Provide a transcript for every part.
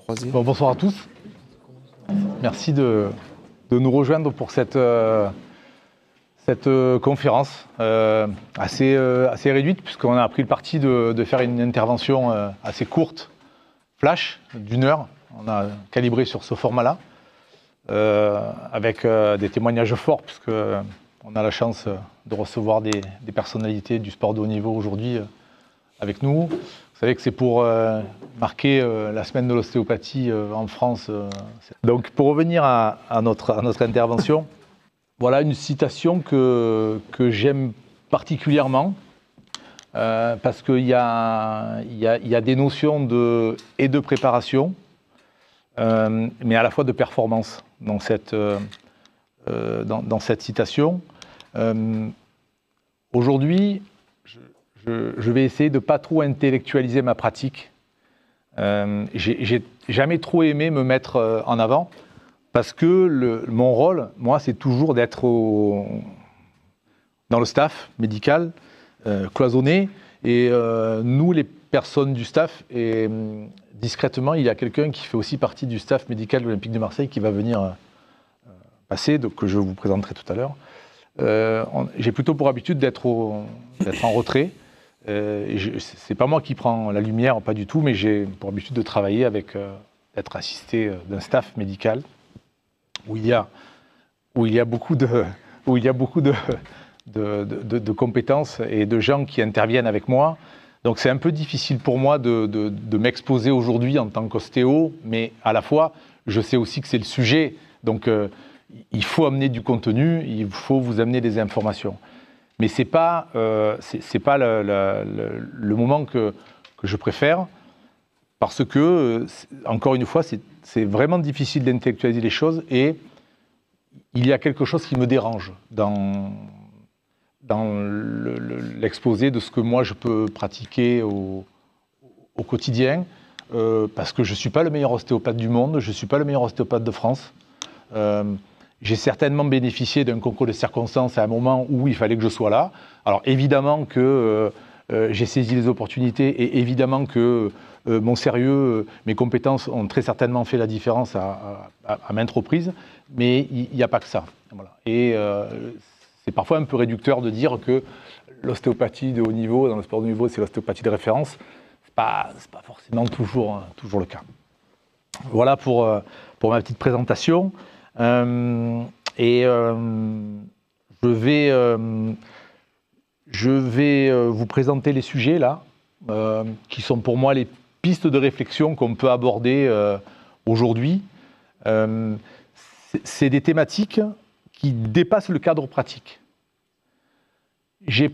croisé. Bon, bonsoir à tous. Merci de nous rejoindre pour cette conférence assez réduite, puisqu'on a pris le parti de faire une intervention assez courte, flash, d'1 heure. On a calibré sur ce format-là, avec des témoignages forts, puisqu'on a la chance de recevoir des personnalités du sport de haut niveau aujourd'hui avec nous. Vous savez que c'est pour marquer la semaine de l'ostéopathie en France. Donc pour revenir à notre intervention, voilà une citation que j'aime particulièrement parce qu'il y a des notions de préparation, mais à la fois de performance dans cette citation. Aujourd'hui, je vais essayer de ne pas trop intellectualiser ma pratique. J'ai jamais trop aimé me mettre en avant parce que mon rôle, moi, c'est toujours d'être dans le staff médical, cloisonné. Et nous, les personnes du staff, et discrètement, il y a quelqu'un qui fait aussi partie du staff médical de l'Olympique de Marseille qui va venir passer, donc, que je vous présenterai tout à l'heure. J'ai plutôt pour habitude d'être en retrait. C'est pas moi qui prends la lumière, pas du tout, mais j'ai pour habitude de travailler avec, d'être assisté d'un staff médical où il y a beaucoup de compétences et de gens qui interviennent avec moi. Donc c'est un peu difficile pour moi de m'exposer aujourd'hui en tant qu'ostéo, mais à la fois, je sais aussi que c'est le sujet. Donc il faut amener du contenu, il faut vous amener des informations. Mais c'est pas le moment que je préfère, parce que, encore une fois, c'est vraiment difficile d'intellectualiser les choses, et il y a quelque chose qui me dérange dans l'exposé de ce que moi je peux pratiquer au quotidien, parce que je ne suis pas le meilleur ostéopathe du monde, je ne suis pas le meilleur ostéopathe de France. J'ai certainement bénéficié d'un concours de circonstances à un moment où il fallait que je sois là. Alors évidemment que j'ai saisi les opportunités, et évidemment que mon sérieux, mes compétences ont très certainement fait la différence à maintes reprises, mais il n'y a pas que ça. Voilà. Et c'est parfois un peu réducteur de dire que l'ostéopathie de haut niveau, dans le sport de haut niveau, c'est l'ostéopathie de référence. C'est pas forcément toujours le cas. Voilà pour ma petite présentation. Je vais vous présenter les sujets là, qui sont pour moi les pistes de réflexion qu'on peut aborder aujourd'hui. C'est des thématiques qui dépassent le cadre pratique. J'ai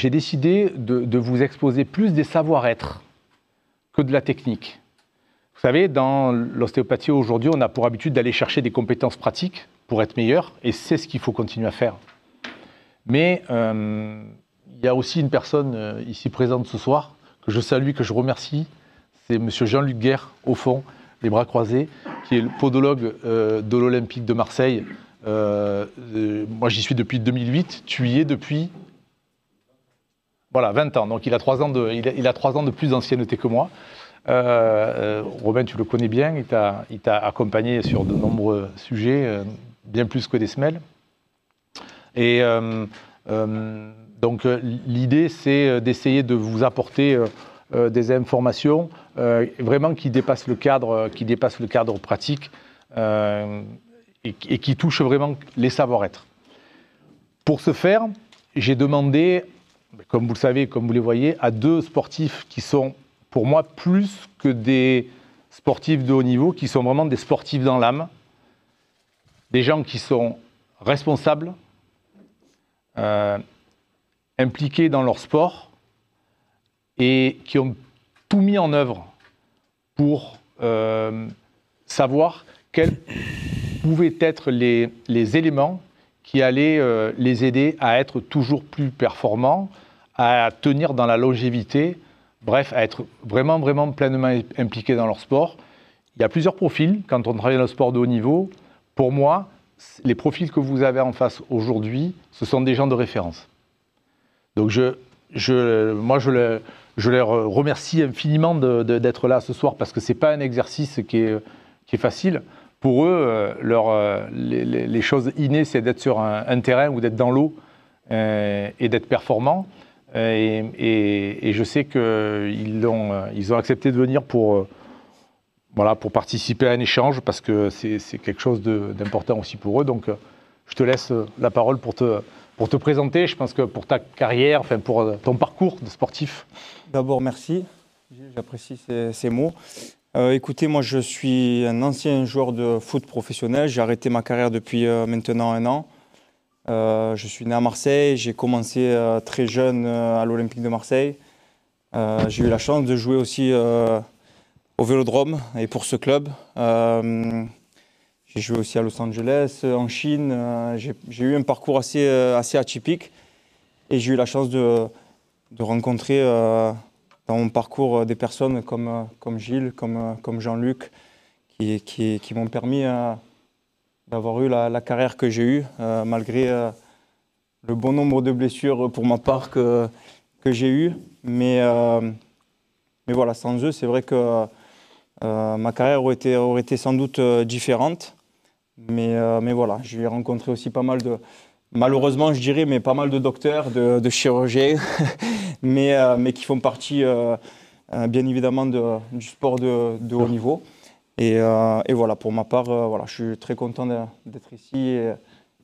décidé de vous exposer plus des savoir-être que de la technique. Vous savez, dans l'ostéopathie aujourd'hui, on a pour habitude d'aller chercher des compétences pratiques pour être meilleur, et c'est ce qu'il faut continuer à faire. Mais il y a aussi une personne ici présente ce soir, que je salue, que je remercie, c'est M. Jean-Luc Guerre, au fond, les bras croisés, qui est le podologue de l'Olympique de Marseille. Moi, j'y suis depuis 2008, tu y es depuis 20 ans, donc il a 3 ans de plus d'ancienneté que moi. Robin, tu le connais bien, il t'a accompagné sur de nombreux sujets, bien plus que des semelles. Et donc l'idée, c'est d'essayer de vous apporter des informations vraiment qui dépassent le cadre pratique et qui touchent vraiment les savoir-être. Pour ce faire, j'ai demandé, comme vous le savez, comme vous les voyez, à 2 sportifs qui sont pour moi plus que des sportifs de haut niveau, qui sont vraiment des sportifs dans l'âme, des gens qui sont responsables, impliqués dans leur sport et qui ont tout mis en œuvre pour savoir quels pouvaient être les éléments qui allaient les aider à être toujours plus performants, à tenir dans la longévité, bref, à être vraiment, vraiment pleinement impliqués dans leur sport. Il y a plusieurs profils quand on travaille dans le sport de haut niveau. Pour moi, les profils que vous avez en face aujourd'hui, ce sont des gens de référence. Donc je moi, je les remercie infiniment d'être là ce soir parce que ce n'est pas un exercice qui est facile. Pour eux, les choses innées, c'est d'être sur un terrain ou d'être dans l'eau et d'être performant. Et je sais qu'ils ont accepté de venir pour participer à un échange parce que c'est quelque chose d'important aussi pour eux. Donc, je te laisse la parole pour te présenter. Je pense que pour ta carrière, enfin pour ton parcours de sportif. D'abord, merci. J'apprécie ces mots. Écoutez, moi, je suis un ancien joueur de foot professionnel. J'ai arrêté ma carrière depuis maintenant 1 an. Je suis né à Marseille. J'ai commencé très jeune à l'Olympique de Marseille. J'ai eu la chance de jouer aussi au Vélodrome et pour ce club. J'ai joué aussi à Los Angeles, en Chine. J'ai eu un parcours assez atypique et j'ai eu la chance de rencontrer dans mon parcours des personnes comme Gilles, comme Jean-Luc, qui m'ont permis d'avoir eu la carrière que j'ai eue, malgré le bon nombre de blessures pour ma part que j'ai eues. Mais voilà, sans eux, c'est vrai que ma carrière aurait été sans doute différente. Mais voilà, j'ai rencontré aussi pas mal malheureusement je dirais, mais pas mal de docteurs, de chirurgiens, mais qui font partie bien évidemment du sport de haut niveau. Et voilà, pour ma part, voilà, je suis très content d'être ici et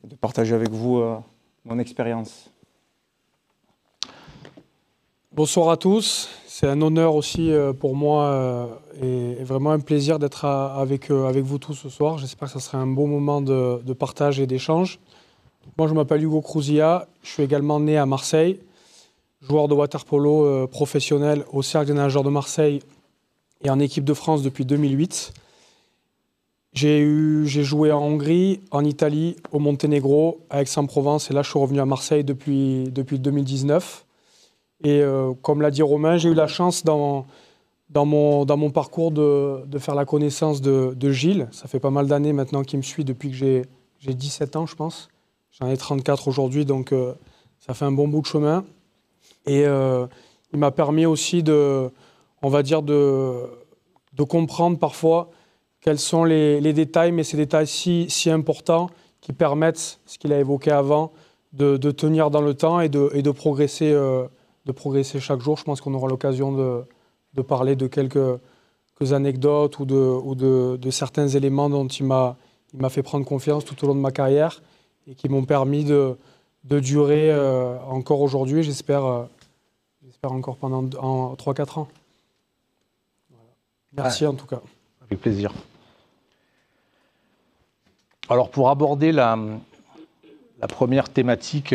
de partager avec vous mon expérience. Bonsoir à tous, c'est un honneur aussi pour moi et vraiment un plaisir d'être avec vous tous ce soir. J'espère que ce sera un bon moment de partage et d'échange. Moi je m'appelle Hugo Crouzilla, je suis également né à Marseille, joueur de water-polo professionnel au Cercle des nageurs de Marseille et en équipe de France depuis 2008. J'ai joué en Hongrie, en Italie, au Monténégro, à Aix-en-Provence et là je suis revenu à Marseille depuis 2019. Et comme l'a dit Romain, j'ai eu la chance dans mon parcours de faire la connaissance de Gilles. Ça fait pas mal d'années maintenant qu'il me suit depuis que j'ai 17 ans, je pense. J'en ai 34 aujourd'hui, donc ça fait un bon bout de chemin. Et il m'a permis aussi de comprendre parfois quels sont les détails, mais ces détails si importants qui permettent, ce qu'il a évoqué avant, de tenir dans le temps et de progresser. De progresser chaque jour. Je pense qu'on aura l'occasion de parler de quelques anecdotes ou de certains éléments dont il m'a fait prendre confiance tout au long de ma carrière et qui m'ont permis de durer encore aujourd'hui, j'espère encore pendant 3-4 ans. Voilà. Merci en tout cas. Avec plaisir. Alors pour aborder la première thématique,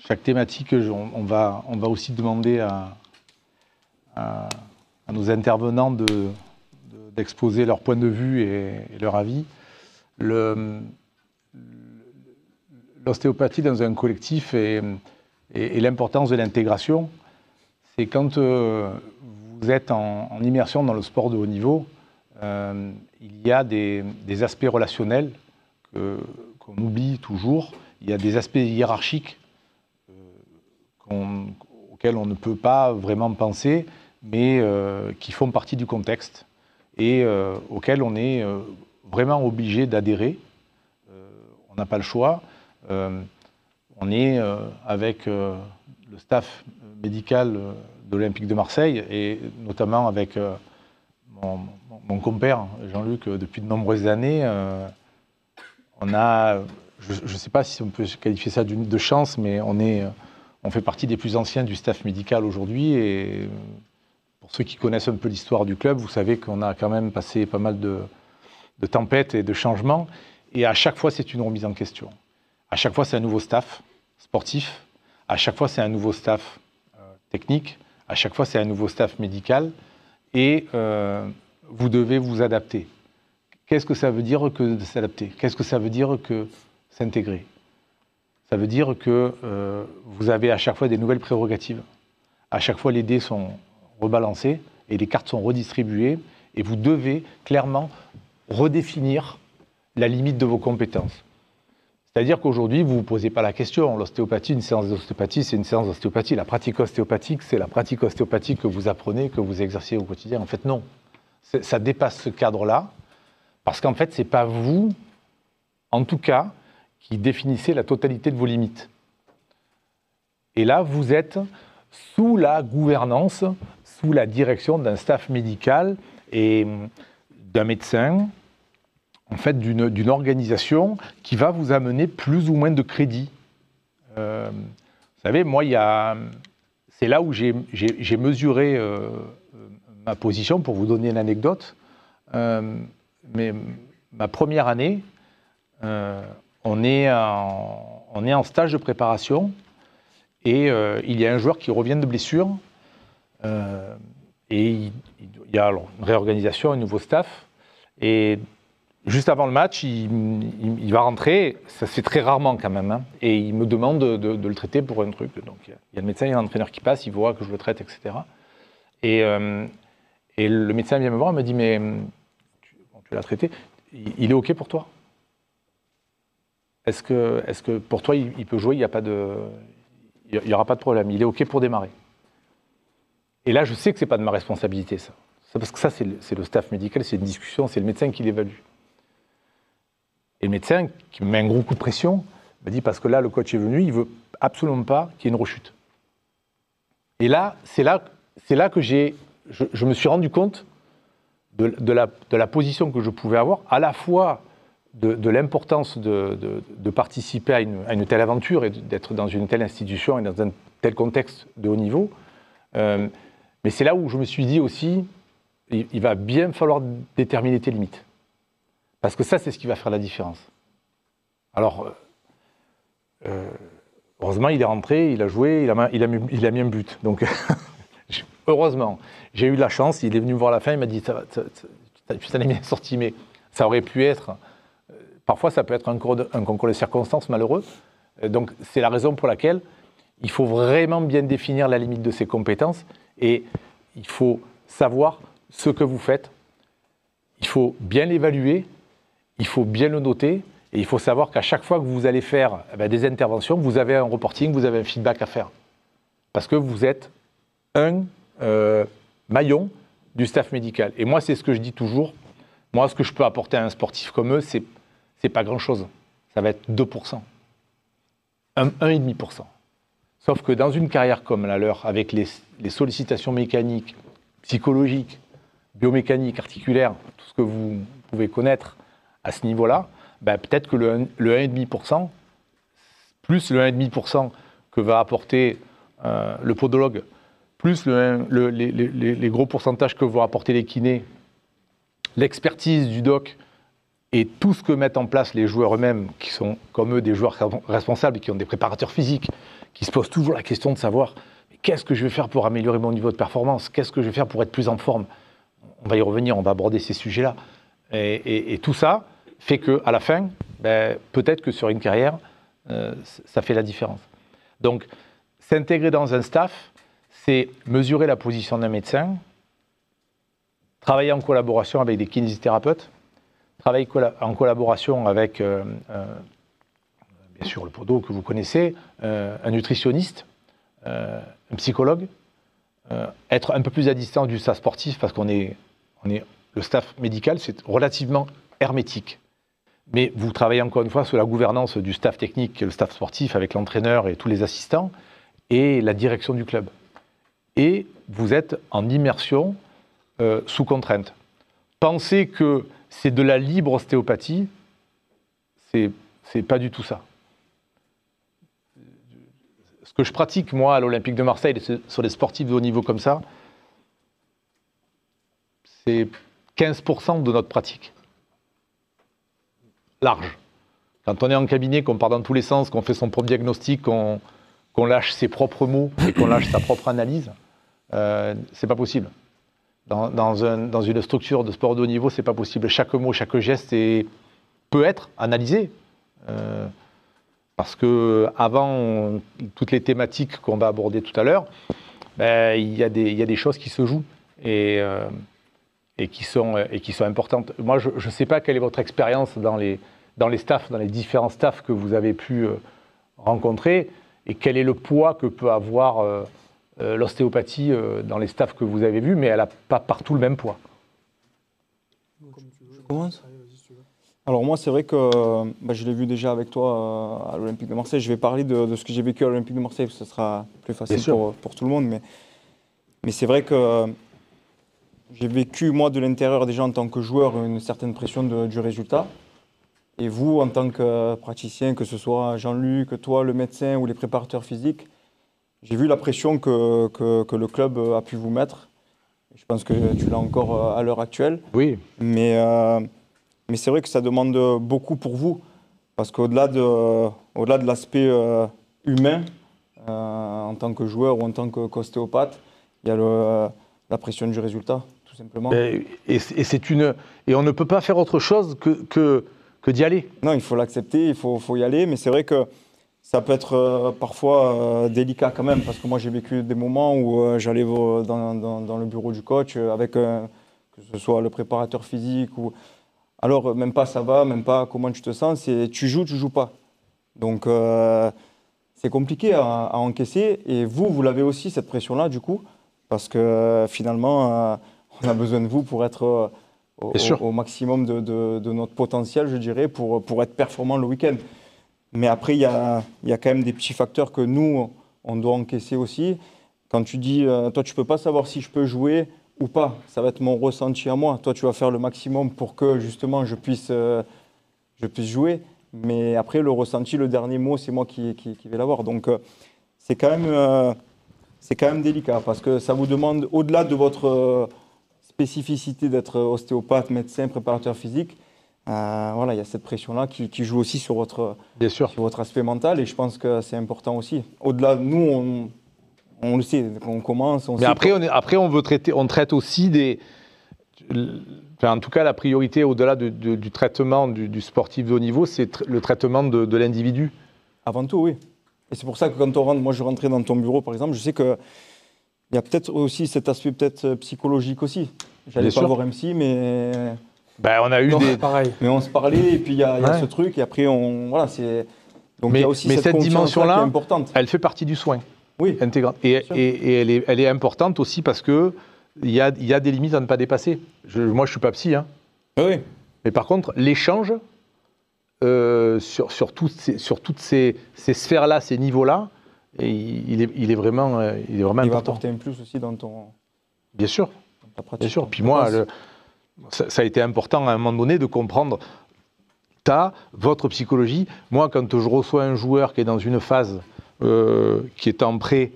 chaque thématique, on va aussi demander à nos intervenants d'exposer leur point de vue et leur avis. L'ostéopathie dans un collectif et l'importance de l'intégration, c'est quand vous êtes en immersion dans le sport de haut niveau, il y a des aspects relationnels qu'on oublie toujours, il y a des aspects hiérarchiques auxquels on ne peut pas vraiment penser, mais qui font partie du contexte et auxquels on est vraiment obligé d'adhérer. On n'a pas le choix. On est avec le staff médical de l'Olympique de Marseille et notamment avec mon compère Jean-Luc depuis de nombreuses années. On a, je ne sais pas si on peut qualifier ça de chance, mais on fait partie des plus anciens du staff médical aujourd'hui et pour ceux qui connaissent un peu l'histoire du club, vous savez qu'on a quand même passé pas mal de tempêtes et de changements et à chaque fois c'est une remise en question. À chaque fois c'est un nouveau staff sportif, à chaque fois c'est un nouveau staff technique, à chaque fois c'est un nouveau staff médical et vous devez vous adapter. Qu'est-ce que ça veut dire que de s'adapter? Qu'est-ce que ça veut dire que s'intégrer? Ça veut dire que vous avez à chaque fois des nouvelles prérogatives. À chaque fois, les dés sont rebalancés et les cartes sont redistribuées et vous devez clairement redéfinir la limite de vos compétences. C'est-à-dire qu'aujourd'hui, vous ne vous posez pas la question. L'ostéopathie, une séance d'ostéopathie, c'est une séance d'ostéopathie. La pratique ostéopathique, c'est la pratique ostéopathique que vous apprenez, que vous exercez au quotidien. En fait, non. Ça dépasse ce cadre-là, parce qu'en fait, ce n'est pas vous, en tout cas, qui définissez la totalité de vos limites. Et là, vous êtes sous la gouvernance, sous la direction d'un staff médical et d'un médecin, en fait, d'une organisation qui va vous amener plus ou moins de crédit. Vous savez, moi, c'est là où j'ai mesuré ma position, pour vous donner une anecdote. Mais ma première année, on est en stage de préparation et il y a un joueur qui revient de blessure et il y a alors une réorganisation, un nouveau staff. Et juste avant le match, il va rentrer, ça se fait très rarement quand même, hein, et il me demande de le traiter pour un truc. Donc il y a le médecin, il y a l'entraîneur qui passe, il voit que je le traite, etc. Et le médecin vient me voir, il me dit, mais tu l'as traité, il est OK pour toi? Est-ce que pour toi, il peut jouer, il n'y aura pas de problème, il est OK pour démarrer? Et là, je sais que ce n'est pas de ma responsabilité, ça. Parce que ça, c'est le staff médical, c'est une discussion, c'est le médecin qui l'évalue. Et le médecin, qui me met un gros coup de pression, me dit, parce que là, le coach est venu, il ne veut absolument pas qu'il y ait une rechute. Et là, c'est là que je me suis rendu compte de la position que je pouvais avoir, à la fois de l'importance de participer à une telle aventure et d'être dans une telle institution et dans un tel contexte de haut niveau. Mais c'est là où je me suis dit aussi, il va bien falloir déterminer tes limites. Parce que ça, c'est ce qui va faire la différence. Alors, heureusement, il est rentré, il a joué, il a mis un but. Donc, heureusement, j'ai eu de la chance, il est venu me voir à la fin, il m'a dit, tu t'en es bien sorti, mais ça aurait pu être... Parfois, ça peut être un concours de circonstances malheureux. Donc, c'est la raison pour laquelle il faut vraiment bien définir la limite de ses compétences et il faut savoir ce que vous faites. Il faut bien l'évaluer, il faut bien le noter et il faut savoir qu'à chaque fois que vous allez faire des interventions, vous avez un reporting, vous avez un feedback à faire. Parce que vous êtes un maillon du staff médical. Et moi, c'est ce que je dis toujours. Moi, ce que je peux apporter à un sportif comme eux, c'est pas grand-chose. Ça va être 2%. 1,5%. Sauf que dans une carrière comme la leur, avec les sollicitations mécaniques, psychologiques, biomécaniques, articulaires, tout ce que vous pouvez connaître à ce niveau-là, peut-être que le 1,5%, plus le 1,5% que va apporter le podologue, plus les gros pourcentages que vont apporter les kinés, l'expertise du doc et tout ce que mettent en place les joueurs eux-mêmes, qui sont comme eux des joueurs responsables, qui ont des préparateurs physiques, qui se posent toujours la question de savoir qu'est-ce que je vais faire pour améliorer mon niveau de performance, qu'est-ce que je vais faire pour être plus en forme. On va y revenir, on va aborder ces sujets-là. Et tout ça fait qu'à la fin, peut-être que sur une carrière, ça fait la différence. Donc, s'intégrer dans un staff, c'est mesurer la position d'un médecin, travailler en collaboration avec des kinésithérapeutes, travailler en collaboration avec, bien sûr, le podo que vous connaissez, un nutritionniste, un psychologue, être un peu plus à distance du staff sportif parce le staff médical, c'est relativement hermétique. Mais vous travaillez encore une fois sous la gouvernance du staff technique, le staff sportif avec l'entraîneur et tous les assistants et la direction du club. Et vous êtes en immersion sous contrainte. Pensez que c'est de la libre ostéopathie, c'est pas du tout ça. Ce que je pratique, moi, à l'Olympique de Marseille, sur les sportifs de haut niveau comme ça, c'est 15% de notre pratique. Large. Quand on est en cabinet, qu'on part dans tous les sens, qu'on fait son propre diagnostic, qu'on lâche ses propres mots et qu'on lâche sa propre analyse, c'est pas possible. Dans une structure de sport de haut niveau, c'est pas possible. Chaque mot, chaque geste peut être analysé. Parce que avant toutes les thématiques qu'on va aborder tout à l'heure, il y a des choses qui se jouent et qui sont importantes. Moi, je ne sais pas quelle est votre expérience dans les dans les staffs, dans les différents staffs que vous avez pu rencontrer, et quel est le poids que peut avoir l'ostéopathie dans les staffs que vous avez vus, mais elle n'a pas partout le même poids. Je commence ? Alors moi, c'est vrai que je l'ai vu déjà avec toi à l'Olympique de Marseille. Je vais parler de ce que j'ai vécu à l'Olympique de Marseille, parce que ce sera plus facile pour tout le monde. Mais c'est vrai que j'ai vécu, moi, de l'intérieur, déjà en tant que joueur, une certaine pression du résultat. Et vous, en tant que praticien, que ce soit Jean-Luc, toi, le médecin ou les préparateurs physiques, j'ai vu la pression que le club a pu vous mettre. Je pense que tu l'as encore à l'heure actuelle. Oui. Mais c'est vrai que ça demande beaucoup pour vous. Parce qu'au-delà de l'aspect humain, en tant que joueur ou en tant qu'ostéopathe, il y a la pression du résultat, tout simplement. Et on ne peut pas faire autre chose que d'y aller. Non, il faut l'accepter, il faut y aller. Mais c'est vrai que ça peut être parfois délicat quand même. Parce que moi, j'ai vécu des moments où j'allais dans le bureau du coach avec que ce soit le préparateur physique ou... Alors, même pas ça va, même pas comment tu te sens, c'est tu joues pas. Donc, c'est compliqué à encaisser. Et vous l'avez aussi, cette pression-là, du coup, parce que finalement, on a besoin de vous pour être au maximum de notre potentiel, je dirais, pour être performant le week-end. Mais après, il y a quand même des petits facteurs que nous, on doit encaisser aussi. Quand tu dis, toi, tu peux pas savoir si je peux jouer ou pas, ça va être mon ressenti à moi. Toi, tu vas faire le maximum pour que, justement, je puisse jouer. Mais après, le ressenti, le dernier mot, c'est moi qui vais l'avoir. Donc, c'est quand même délicat parce que ça vous demande, au-delà de votre spécificité d'être ostéopathe, médecin, préparateur physique, voilà, il y a cette pression-là qui joue aussi sur votre aspect mental. Et je pense que c'est important aussi. Au-delà, nous, on le sait, on commence. Mais après, on traite aussi en tout cas, la priorité au-delà du traitement du sportif de haut niveau, c'est le traitement de l'individu. Avant tout, oui. Et c'est pour ça que quand on rentre, moi je rentrais dans ton bureau par exemple, je sais qu'il y a peut-être aussi cet aspect peut-être psychologique aussi. J'allais pas voir MC, mais... on a eu pareil. Mais on se parlait et puis il y a ce truc et après voilà, c'est... Donc il y a aussi cette dimension-là, qui est importante. Elle fait partie du soin. Oui. Intégrante. Et elle est importante aussi parce qu'il y a des limites à ne pas dépasser. Moi, je ne suis pas psy. Hein. Oui. Mais par contre, l'échange sur toutes ces sphères-là, ces niveaux-là, il est vraiment important. Il va apporter un plus aussi dans ton... Bien sûr. Dans ta pratique. Bien sûr. Puis moi, ça a été important à un moment donné de comprendre votre psychologie. Moi, quand je reçois un joueur qui est dans une phase... qui est en prêt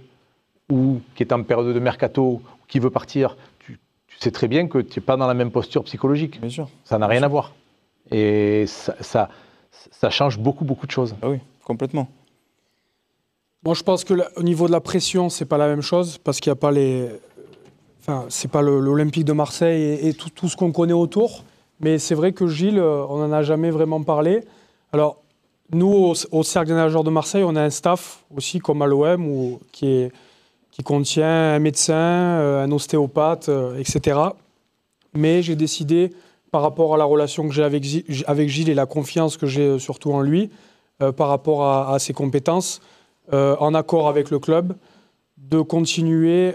ou qui est en période de mercato, qui veut partir, tu sais très bien que tu n'es pas dans la même posture psychologique. Bien sûr. Ça n'a rien à voir. Et ça change beaucoup de choses. Ah oui, complètement. Moi, je pense qu'au niveau de la pression, c'est pas la même chose parce qu'il n'y a pas c'est pas l'Olympique de Marseille et tout ce qu'on connaît autour. Mais c'est vrai que Gilles, on n'en a jamais vraiment parlé. Alors, nous, au Cercle des nageurs de Marseille, on a un staff aussi, comme à l'OM, qui contient un médecin, un ostéopathe, etc. Mais j'ai décidé, par rapport à la relation que j'ai avec Gilles et la confiance que j'ai surtout en lui, par rapport à ses compétences, en accord avec le club, de continuer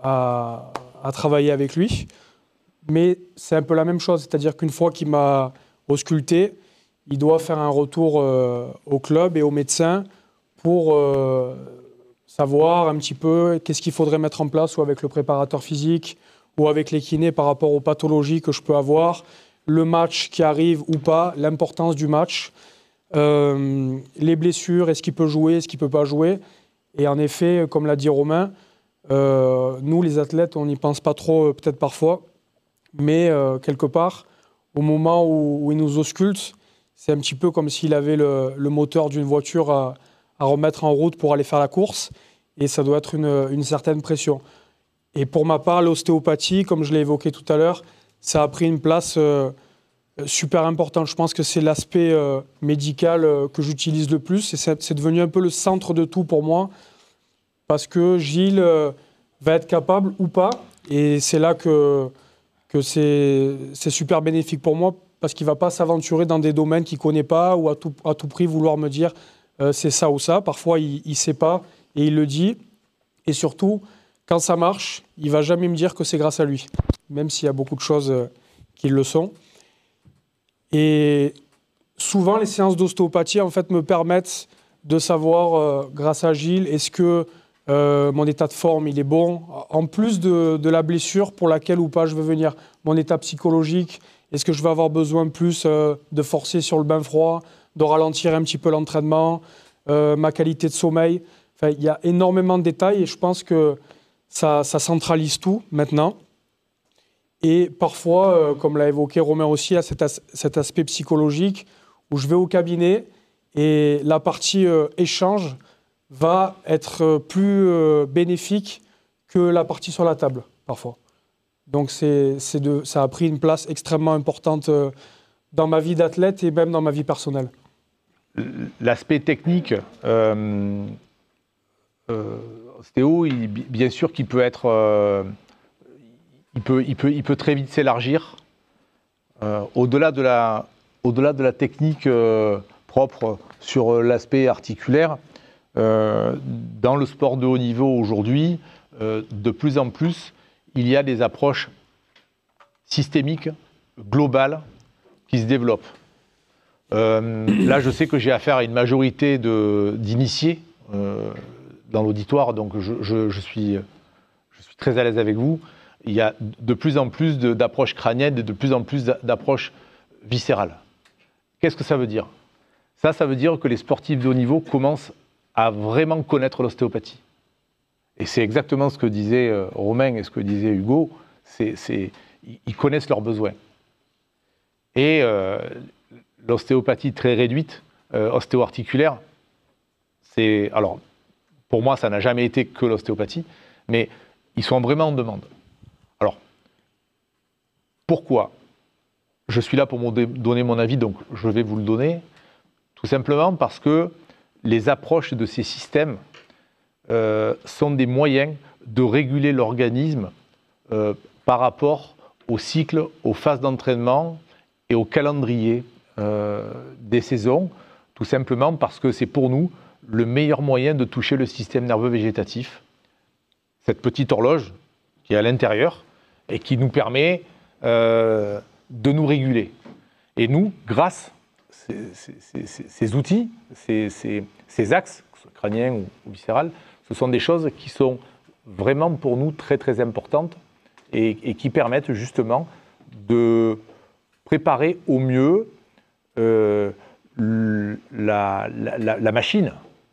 à travailler avec lui. Mais c'est un peu la même chose, c'est-à-dire qu'une fois qu'il m'a ausculté, il doit faire un retour au club et aux médecins pour savoir un petit peu qu'est-ce qu'il faudrait mettre en place, ou avec le préparateur physique, ou avec les kinés par rapport aux pathologies que je peux avoir, le match qui arrive ou pas, l'importance du match, les blessures, est-ce qu'il peut jouer, est-ce qu'il ne peut pas jouer. Et en effet, comme l'a dit Romain, nous les athlètes, on n'y pense pas trop peut-être parfois, mais quelque part, au moment où il nous ausculte, c'est un petit peu comme s'il avait le moteur d'une voiture à remettre en route pour aller faire la course, et ça doit être une certaine pression. Et pour ma part, l'ostéopathie, comme je l'ai évoqué tout à l'heure, ça a pris une place super importante. Je pense que c'est l'aspect médical que j'utilise le plus, et c'est devenu un peu le centre de tout pour moi, parce que Gilles va être capable ou pas, et c'est là que c'est super bénéfique pour moi, parce qu'il ne va pas s'aventurer dans des domaines qu'il ne connaît pas ou à tout prix vouloir me dire c'est ça ou ça. Parfois, il ne sait pas et il le dit. Et surtout, quand ça marche, il ne va jamais me dire que c'est grâce à lui, même s'il y a beaucoup de choses qui le sont. Et souvent, les séances d'ostéopathie en fait, me permettent de savoir, grâce à Gilles, est-ce que mon état de forme il est bon, en plus de la blessure pour laquelle ou pas je veux venir. Mon état psychologique, est-ce que je vais avoir besoin plus de forcer sur le bain froid, de ralentir un petit peu l'entraînement, ma qualité de sommeil. Enfin, il y a énormément de détails et je pense que ça centralise tout maintenant. Et parfois, comme l'a évoqué Romain aussi, il y a cet aspect psychologique où je vais au cabinet et la partie échange va être plus bénéfique que la partie sur la table, parfois. Donc ça a pris une place extrêmement importante dans ma vie d'athlète et même dans ma vie personnelle. L'aspect technique, ostéo, bien sûr qu'il peut être... il peut très vite s'élargir. Au-delà de la technique propre sur l'aspect articulaire, dans le sport de haut niveau aujourd'hui, de plus en plus, il y a des approches systémiques, globales, qui se développent. Là, je sais que j'ai affaire à une majorité d'initiés dans l'auditoire, donc je suis très à l'aise avec vous. Il y a de plus en plus d'approches crâniennes et de plus en plus d'approches viscérales. Qu'est-ce que ça veut dire ? Ça veut dire que les sportifs de haut niveau commencent à vraiment connaître l'ostéopathie. Et c'est exactement ce que disait Romain et ce que disait Hugo, ils connaissent leurs besoins. Et l'ostéopathie très réduite, ostéo-articulaire, alors, pour moi, ça n'a jamais été que l'ostéopathie, mais ils sont vraiment en demande. Alors, pourquoi ? Je suis là pour donner mon avis, donc je vais vous le donner, tout simplement parce que les approches de ces systèmes sont des moyens de réguler l'organisme par rapport au cycle, aux phases d'entraînement et au calendrier des saisons, tout simplement parce que c'est pour nous le meilleur moyen de toucher le système nerveux végétatif, cette petite horloge qui est à l'intérieur et qui nous permet de nous réguler. Et nous, grâce à ces outils, ces axes, crâniens ou viscérales, ce sont des choses qui sont vraiment pour nous très très importantes et qui permettent justement de préparer au mieux la machine,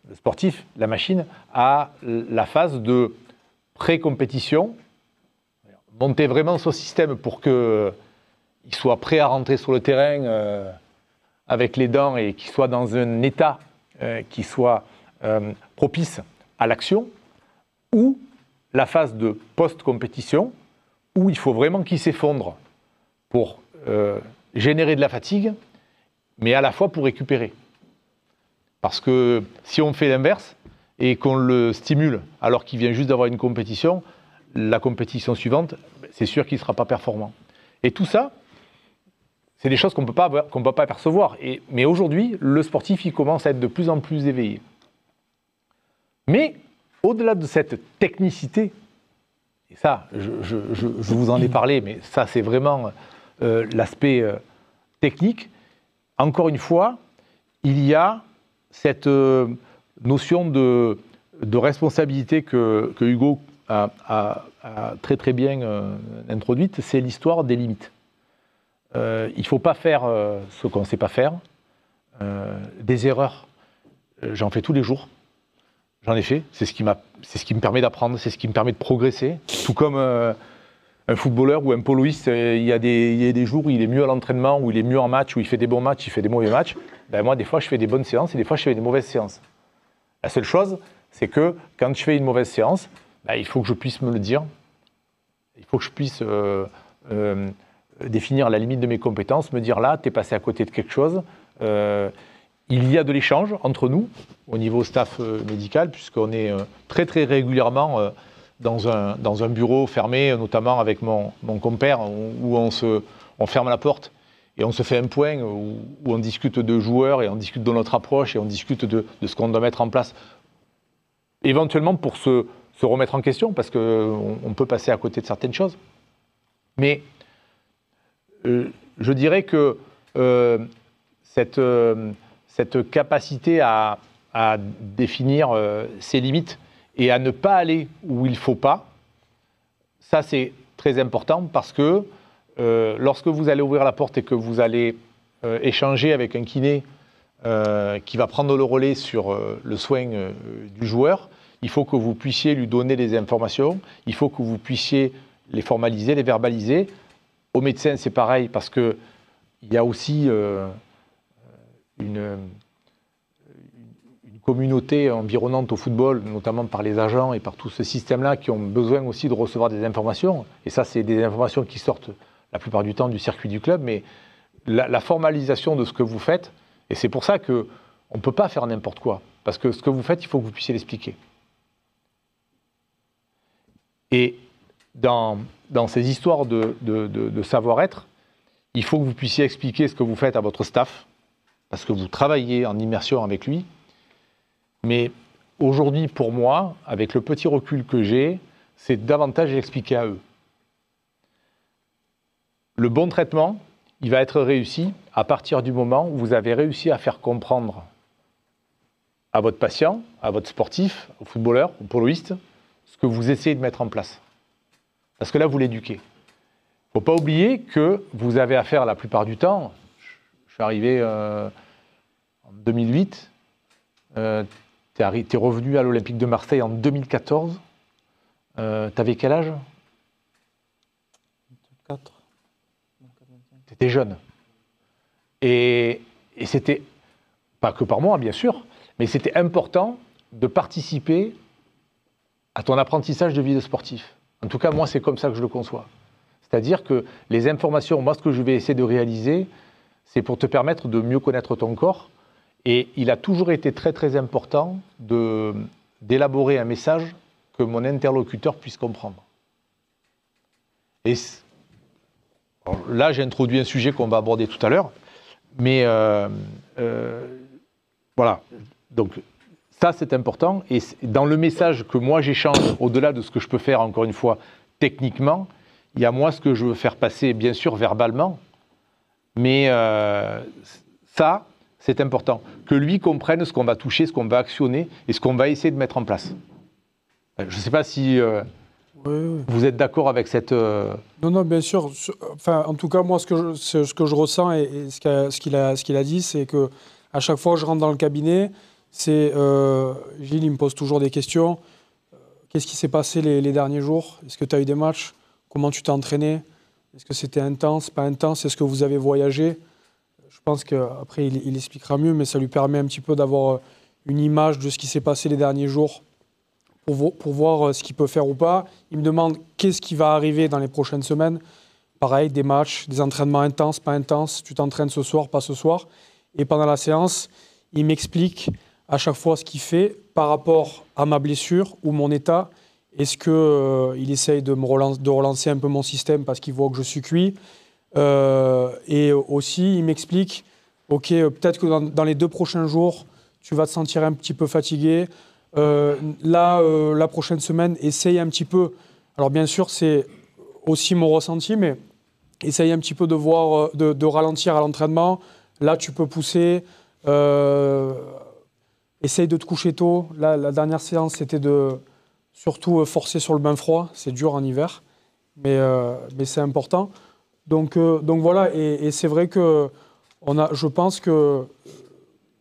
le sportif, la machine, à la phase de pré-compétition, monter vraiment son système pour qu'il soit prêt à rentrer sur le terrain avec les dents et qu'il soit dans un état qui soit propice à l'action, ou la phase de post-compétition, où il faut vraiment qu'il s'effondre pour générer de la fatigue, mais à la fois pour récupérer. Parce que si on fait l'inverse et qu'on le stimule alors qu'il vient juste d'avoir une compétition, la compétition suivante, c'est sûr qu'il ne sera pas performant. Et tout ça, c'est des choses qu'on ne peut pas percevoir. Mais aujourd'hui, le sportif, il commence à être de plus en plus éveillé. Mais au-delà de cette technicité, et ça, je vous en ai parlé, mais ça, c'est vraiment l'aspect technique. Encore une fois, il y a cette notion de responsabilité que Hugo a très très bien introduite, c'est l'histoire des limites. Il ne faut pas faire ce qu'on ne sait pas faire. Des erreurs, j'en fais tous les jours. J'en ai fait, c'est ce qui me permet d'apprendre, c'est ce qui me permet de progresser. Tout comme un footballeur ou un poloiste, il y a des jours où il est mieux à l'entraînement, où il est mieux en match, où il fait des bons matchs, il fait des mauvais matchs. Ben moi, des fois, je fais des bonnes séances et des fois, je fais des mauvaises séances. La seule chose, c'est que quand je fais une mauvaise séance, ben, il faut que je puisse me le dire. Il faut que je puisse définir la limite de mes compétences, me dire là, tu es passé à côté de quelque chose. Il y a de l'échange entre nous, au niveau staff médical, puisqu'on est très très régulièrement dans un bureau fermé, notamment avec mon compère, où on ferme la porte et on se fait un point où on discute de joueurs et on discute de notre approche et on discute de ce qu'on doit mettre en place. Éventuellement pour se remettre en question, parce qu'on peut passer à côté de certaines choses. Mais je dirais que cette capacité à définir ses limites et à ne pas aller où il ne faut pas, ça c'est très important parce que lorsque vous allez ouvrir la porte et que vous allez échanger avec un kiné qui va prendre le relais sur le soin du joueur, il faut que vous puissiez lui donner des informations, il faut que vous puissiez les formaliser, les verbaliser. Au médecin, c'est pareil parce qu'il y a aussi une communauté environnante au football, notamment par les agents et par tout ce système-là, qui ont besoin aussi de recevoir des informations. Et ça, c'est des informations qui sortent la plupart du temps du circuit du club, mais la formalisation de ce que vous faites, et c'est pour ça qu'on ne peut pas faire n'importe quoi, parce que ce que vous faites, il faut que vous puissiez l'expliquer. Et dans ces histoires de savoir-être, il faut que vous puissiez expliquer ce que vous faites à votre staff, parce que vous travaillez en immersion avec lui. Mais aujourd'hui, pour moi, avec le petit recul que j'ai, c'est davantage expliquer à eux. Le bon traitement, il va être réussi à partir du moment où vous avez réussi à faire comprendre à votre patient, à votre sportif, au footballeur, au poloiste, ce que vous essayez de mettre en place. Parce que là, vous l'éduquez. Il ne faut pas oublier que vous avez affaire la plupart du temps, je suis arrivé en 2008, tu es revenu à l'Olympique de Marseille en 2014, tu avais quel âge? 4. Tu étais jeune. Et c'était, pas que par moi bien sûr, mais c'était important de participer à ton apprentissage de vie de sportif. En tout cas, moi, c'est comme ça que je le conçois. C'est-à-dire que les informations, moi, ce que je vais essayer de réaliser, c'est pour te permettre de mieux connaître ton corps. Et il a toujours été très, très important d'élaborer un message que mon interlocuteur puisse comprendre. Et là, j'ai introduit un sujet qu'on va aborder tout à l'heure. Mais voilà. Donc, ça, c'est important. Et dans le message que moi, j'échange, au-delà de ce que je peux faire, encore une fois, techniquement, il y a moi ce que je veux faire passer, bien sûr, verbalement. Mais ça, c'est important. Que lui comprenne ce qu'on va toucher, ce qu'on va actionner et ce qu'on va essayer de mettre en place. Je ne sais pas si oui. vous êtes d'accord avec cette... Non, bien sûr. Enfin, en tout cas, moi, ce que je ressens et ce qu'il a dit, c'est que à chaque fois que je rentre dans le cabinet, Gilles, il me pose toujours des questions. Qu'est-ce qui s'est passé les derniers jours? Est-ce que tu as eu des matchs? Comment tu t'es entraîné? Est-ce que c'était intense, pas intense? Est-ce que vous avez voyagé? Je pense qu'après, il expliquera mieux, mais ça lui permet un petit peu d'avoir une image de ce qui s'est passé les derniers jours pour voir ce qu'il peut faire ou pas. Il me demande qu'est-ce qui va arriver dans les prochaines semaines. Pareil, des matchs, des entraînements intenses, pas intenses. Tu t'entraînes ce soir, pas ce soir. Et pendant la séance, il m'explique à chaque fois ce qu'il fait par rapport à ma blessure ou mon état. Est-ce qu'il essaye de relancer un peu mon système parce qu'il voit que je suis cuit? Et aussi, il m'explique, ok, peut-être que dans les 2 prochains jours, tu vas te sentir un petit peu fatigué. La prochaine semaine, essaye un petit peu. Alors bien sûr, c'est aussi mon ressenti, mais essaye un petit peu de ralentir à l'entraînement. Là, tu peux pousser. Essaye de te coucher tôt. Là, la dernière séance, c'était de surtout forcer sur le bain froid. C'est dur en hiver, mais c'est important. Donc voilà, et c'est vrai que je pense que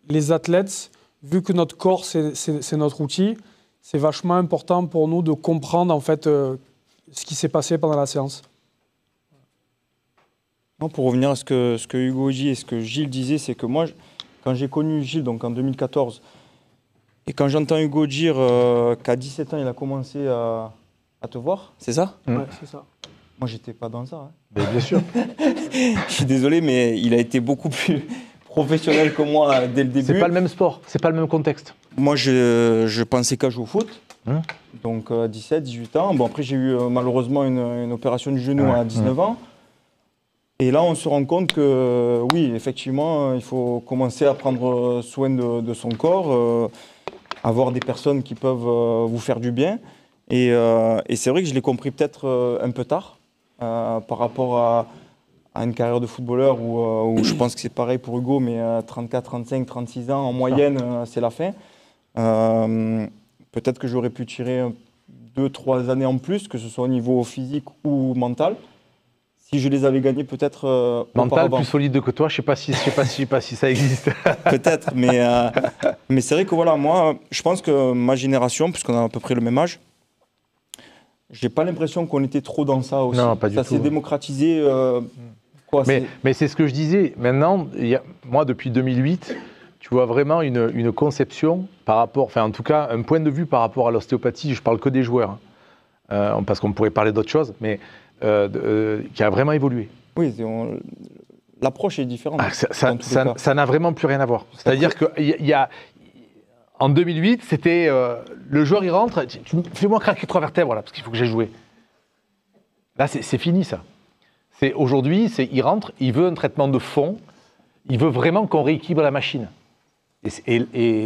les athlètes, vu que notre corps, c'est notre outil, c'est vachement important pour nous de comprendre en fait ce qui s'est passé pendant la séance. Non, pour revenir à ce que Hugo dit et ce que Gilles disait, c'est que moi, quand j'ai connu Gilles, donc en 2014, et quand j'entends Hugo dire qu'à 17 ans, il a commencé à te voir, c'est ça? Ouais, c'est ça. Moi, j'étais pas dans ça. Hein. Mais bien sûr. Je suis désolé, mais il a été beaucoup plus professionnel que moi dès le début. C'est pas le même sport, c'est pas le même contexte. Moi, je pensais qu'à jouer au foot. Donc, 17, 18 ans. Bon, après, j'ai eu malheureusement une opération du genou à 19 ans. Et là, on se rend compte que oui, effectivement, il faut commencer à prendre soin de son corps, avoir des personnes qui peuvent vous faire du bien. Et c'est vrai que je l'ai compris peut-être un peu tard par rapport à une carrière de footballeur où je pense que c'est pareil pour Hugo, mais 34, 35, 36 ans, en moyenne, c'est la fin. Peut-être que j'aurais pu tirer 2-3 années en plus, que ce soit au niveau physique ou mental. Si je les avais gagnés peut-être mental auparavant. plus solide que toi, je sais pas si ça existe. Peut-être, mais c'est vrai que voilà, moi, je pense que ma génération, puisqu'on a à peu près le même âge, j'ai pas l'impression qu'on était trop dans ça aussi. Non, pas du tout. Ça s'est démocratisé. Mais c'est ce que je disais. Maintenant, moi, depuis 2008, tu vois vraiment une conception par rapport, enfin en tout cas, un point de vue par rapport à l'ostéopathie. Je parle que des joueurs, parce qu'on pourrait parler d'autres choses, mais qui a vraiment évolué. Oui, l'approche est différente. Ça n'a vraiment plus rien à voir. C'est-à-dire qu'en 2008, c'était le joueur, il rentre, fais-moi craquer 3 vertèbres là, parce qu'il faut que j'ai joué. Là, c'est fini ça. Aujourd'hui, il rentre, il veut un traitement de fond, il veut vraiment qu'on rééquilibre la machine. Et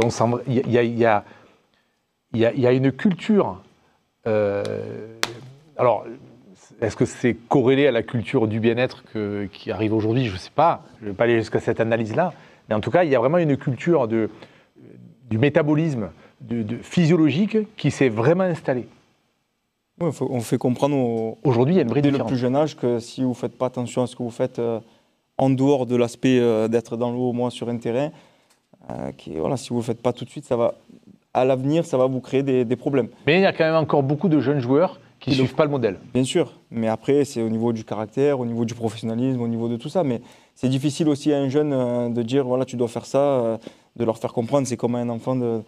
on sent, il y a une culture. Alors, est-ce que c'est corrélé à la culture du bien-être qui arrive aujourd'hui? Je ne sais pas. Je ne vais pas aller jusqu'à cette analyse-là. Mais en tout cas, il y a vraiment une culture du métabolisme physiologique qui s'est vraiment installée. Oui, on fait comprendre aujourd'hui, il y a une vraie dès différence. Le plus jeune âge que si vous ne faites pas attention à ce que vous faites en dehors de l'aspect d'être dans l'eau, moi, sur un terrain, voilà, si vous ne le faites pas tout de suite, à l'avenir, ça va vous créer des problèmes. Mais il y a quand même encore beaucoup de jeunes joueurs qui ne suivent pas le modèle. Bien sûr, mais après, c'est au niveau du caractère, au niveau du professionnalisme, au niveau de tout ça. Mais c'est difficile aussi à un jeune de dire, voilà, tu dois faire ça, de leur faire comprendre. C'est comme un enfant de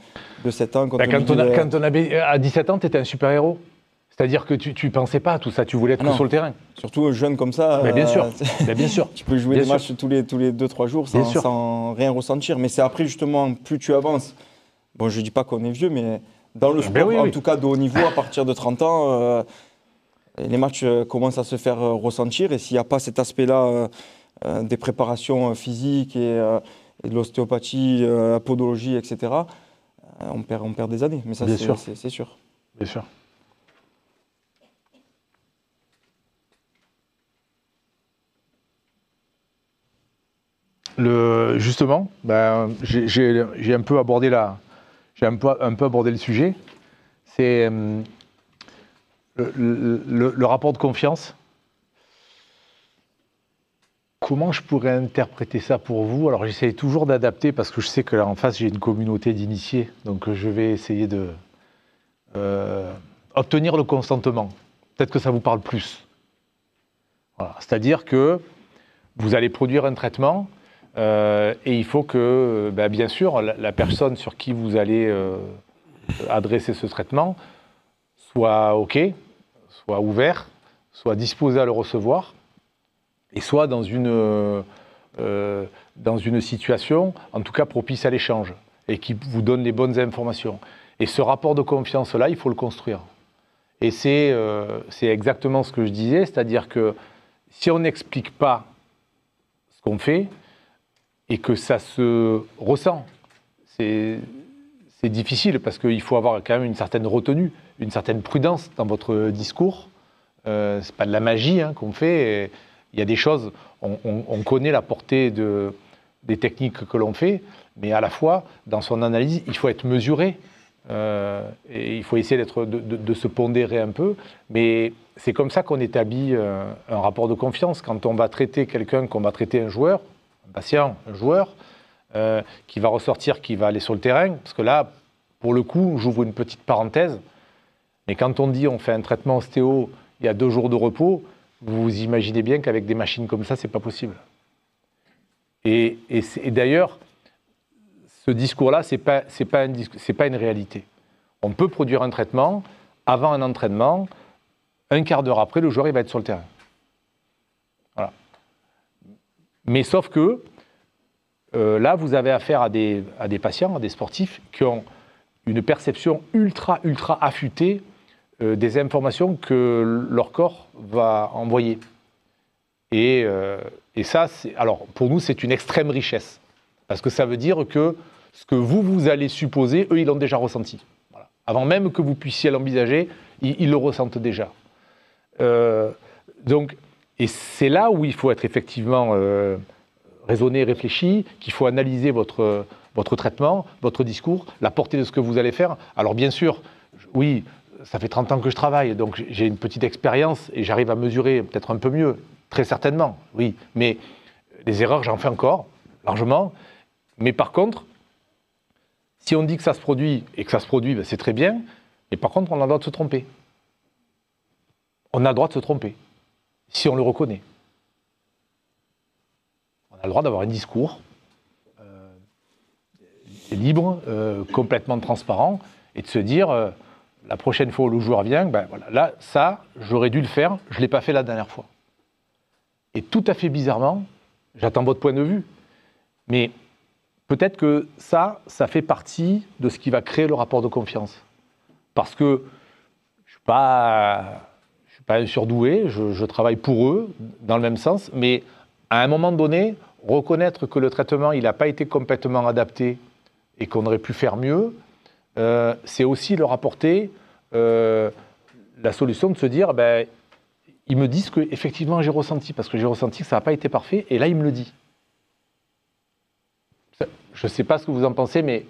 7 ans. Quand on avait à 17 ans, tu étais un super-héros. C'est-à-dire que tu ne pensais pas à tout ça, tu voulais être que sur le terrain. Surtout jeune comme ça. Mais bien sûr, bien sûr. Tu peux jouer des matchs tous les 2-3 jours sans rien ressentir. Mais c'est après, justement, plus tu avances. Bon, je ne dis pas qu'on est vieux, mais dans le sport, en tout cas de haut niveau, à partir de 30 ans, les matchs commencent à se faire ressentir. Et s'il n'y a pas cet aspect-là des préparations physiques et de l'ostéopathie, la podologie, etc., on perd des années. Mais ça, c'est sûr. Bien sûr. Justement, j'ai un peu abordé le sujet. C'est le rapport de confiance. Comment je pourrais interpréter ça pour vous? Alors j'essaie toujours d'adapter parce que je sais que là en face j'ai une communauté d'initiés, donc je vais essayer de obtenir le consentement. Peut-être que ça vous parle plus. Voilà. C'est-à-dire que vous allez produire un traitement. Et il faut que, bien sûr, la personne sur qui vous allez adresser ce traitement soit OK, soit ouvert, soit disposé à le recevoir, et soit dans une situation, en tout cas propice à l'échange, et qui vous donne les bonnes informations. Et ce rapport de confiance-là, il faut le construire. Et c'est exactement ce que je disais, c'est-à-dire que si on n'explique pas ce qu'on fait, et que ça se ressent. C'est difficile parce qu'il faut avoir quand même une certaine retenue, une certaine prudence dans votre discours. C'est pas de la magie qu'on fait. Il y a des choses, on connaît la portée des techniques que l'on fait, mais à la fois, dans son analyse, il faut être mesuré. Et il faut essayer de se pondérer un peu. Mais c'est comme ça qu'on établit un rapport de confiance. Quand on va traiter quelqu'un, qu'on va traiter un joueur, un patient, un joueur, qui va ressortir, qui va aller sur le terrain, parce que là, pour le coup, j'ouvre une petite parenthèse, mais quand on dit on fait un traitement ostéo, il y a 2 jours de repos, vous imaginez bien qu'avec des machines comme ça, c'est pas possible. Et d'ailleurs, ce discours-là, c'est pas une réalité. On peut produire un traitement, avant un entraînement, un quart d'heure après, le joueur il va être sur le terrain. Voilà. Mais sauf que là, vous avez affaire à des patients, à des sportifs qui ont une perception ultra affûtée des informations que leur corps va envoyer. Et ça, alors pour nous, c'est une extrême richesse. Parce que ça veut dire que ce que vous allez supposer, eux, ils l'ont déjà ressenti. Voilà. Avant même que vous puissiez l'envisager, ils le ressentent déjà. Donc, et c'est là où il faut être effectivement raisonné, réfléchi, qu'il faut analyser votre traitement, votre discours, la portée de ce que vous allez faire. Alors bien sûr, oui, ça fait 30 ans que je travaille, donc j'ai une petite expérience et j'arrive à mesurer peut-être un peu mieux, très certainement, oui. Mais les erreurs, j'en fais encore, largement. Mais par contre, si on dit que ça se produit, et que ça se produit, ben c'est très bien, mais par contre, on a le droit de se tromper. On a le droit de se tromper, si on le reconnaît. On a le droit d'avoir un discours libre, complètement transparent, et de se dire, la prochaine fois où le joueur vient, ben voilà, là, ça, j'aurais dû le faire, je ne l'ai pas fait la dernière fois. Et tout à fait bizarrement, j'attends votre point de vue, mais peut-être que ça fait partie de ce qui va créer le rapport de confiance. Parce que je ne suis pas un surdoué, je travaille pour eux, dans le même sens, mais à un moment donné, reconnaître que le traitement il n'a pas été complètement adapté et qu'on aurait pu faire mieux, c'est aussi leur apporter la solution de se dire, ben, ils me disent qu'effectivement j'ai ressenti, parce que j'ai ressenti que ça n'a pas été parfait, et là ils me le disent. Je ne sais pas ce que vous en pensez, mais...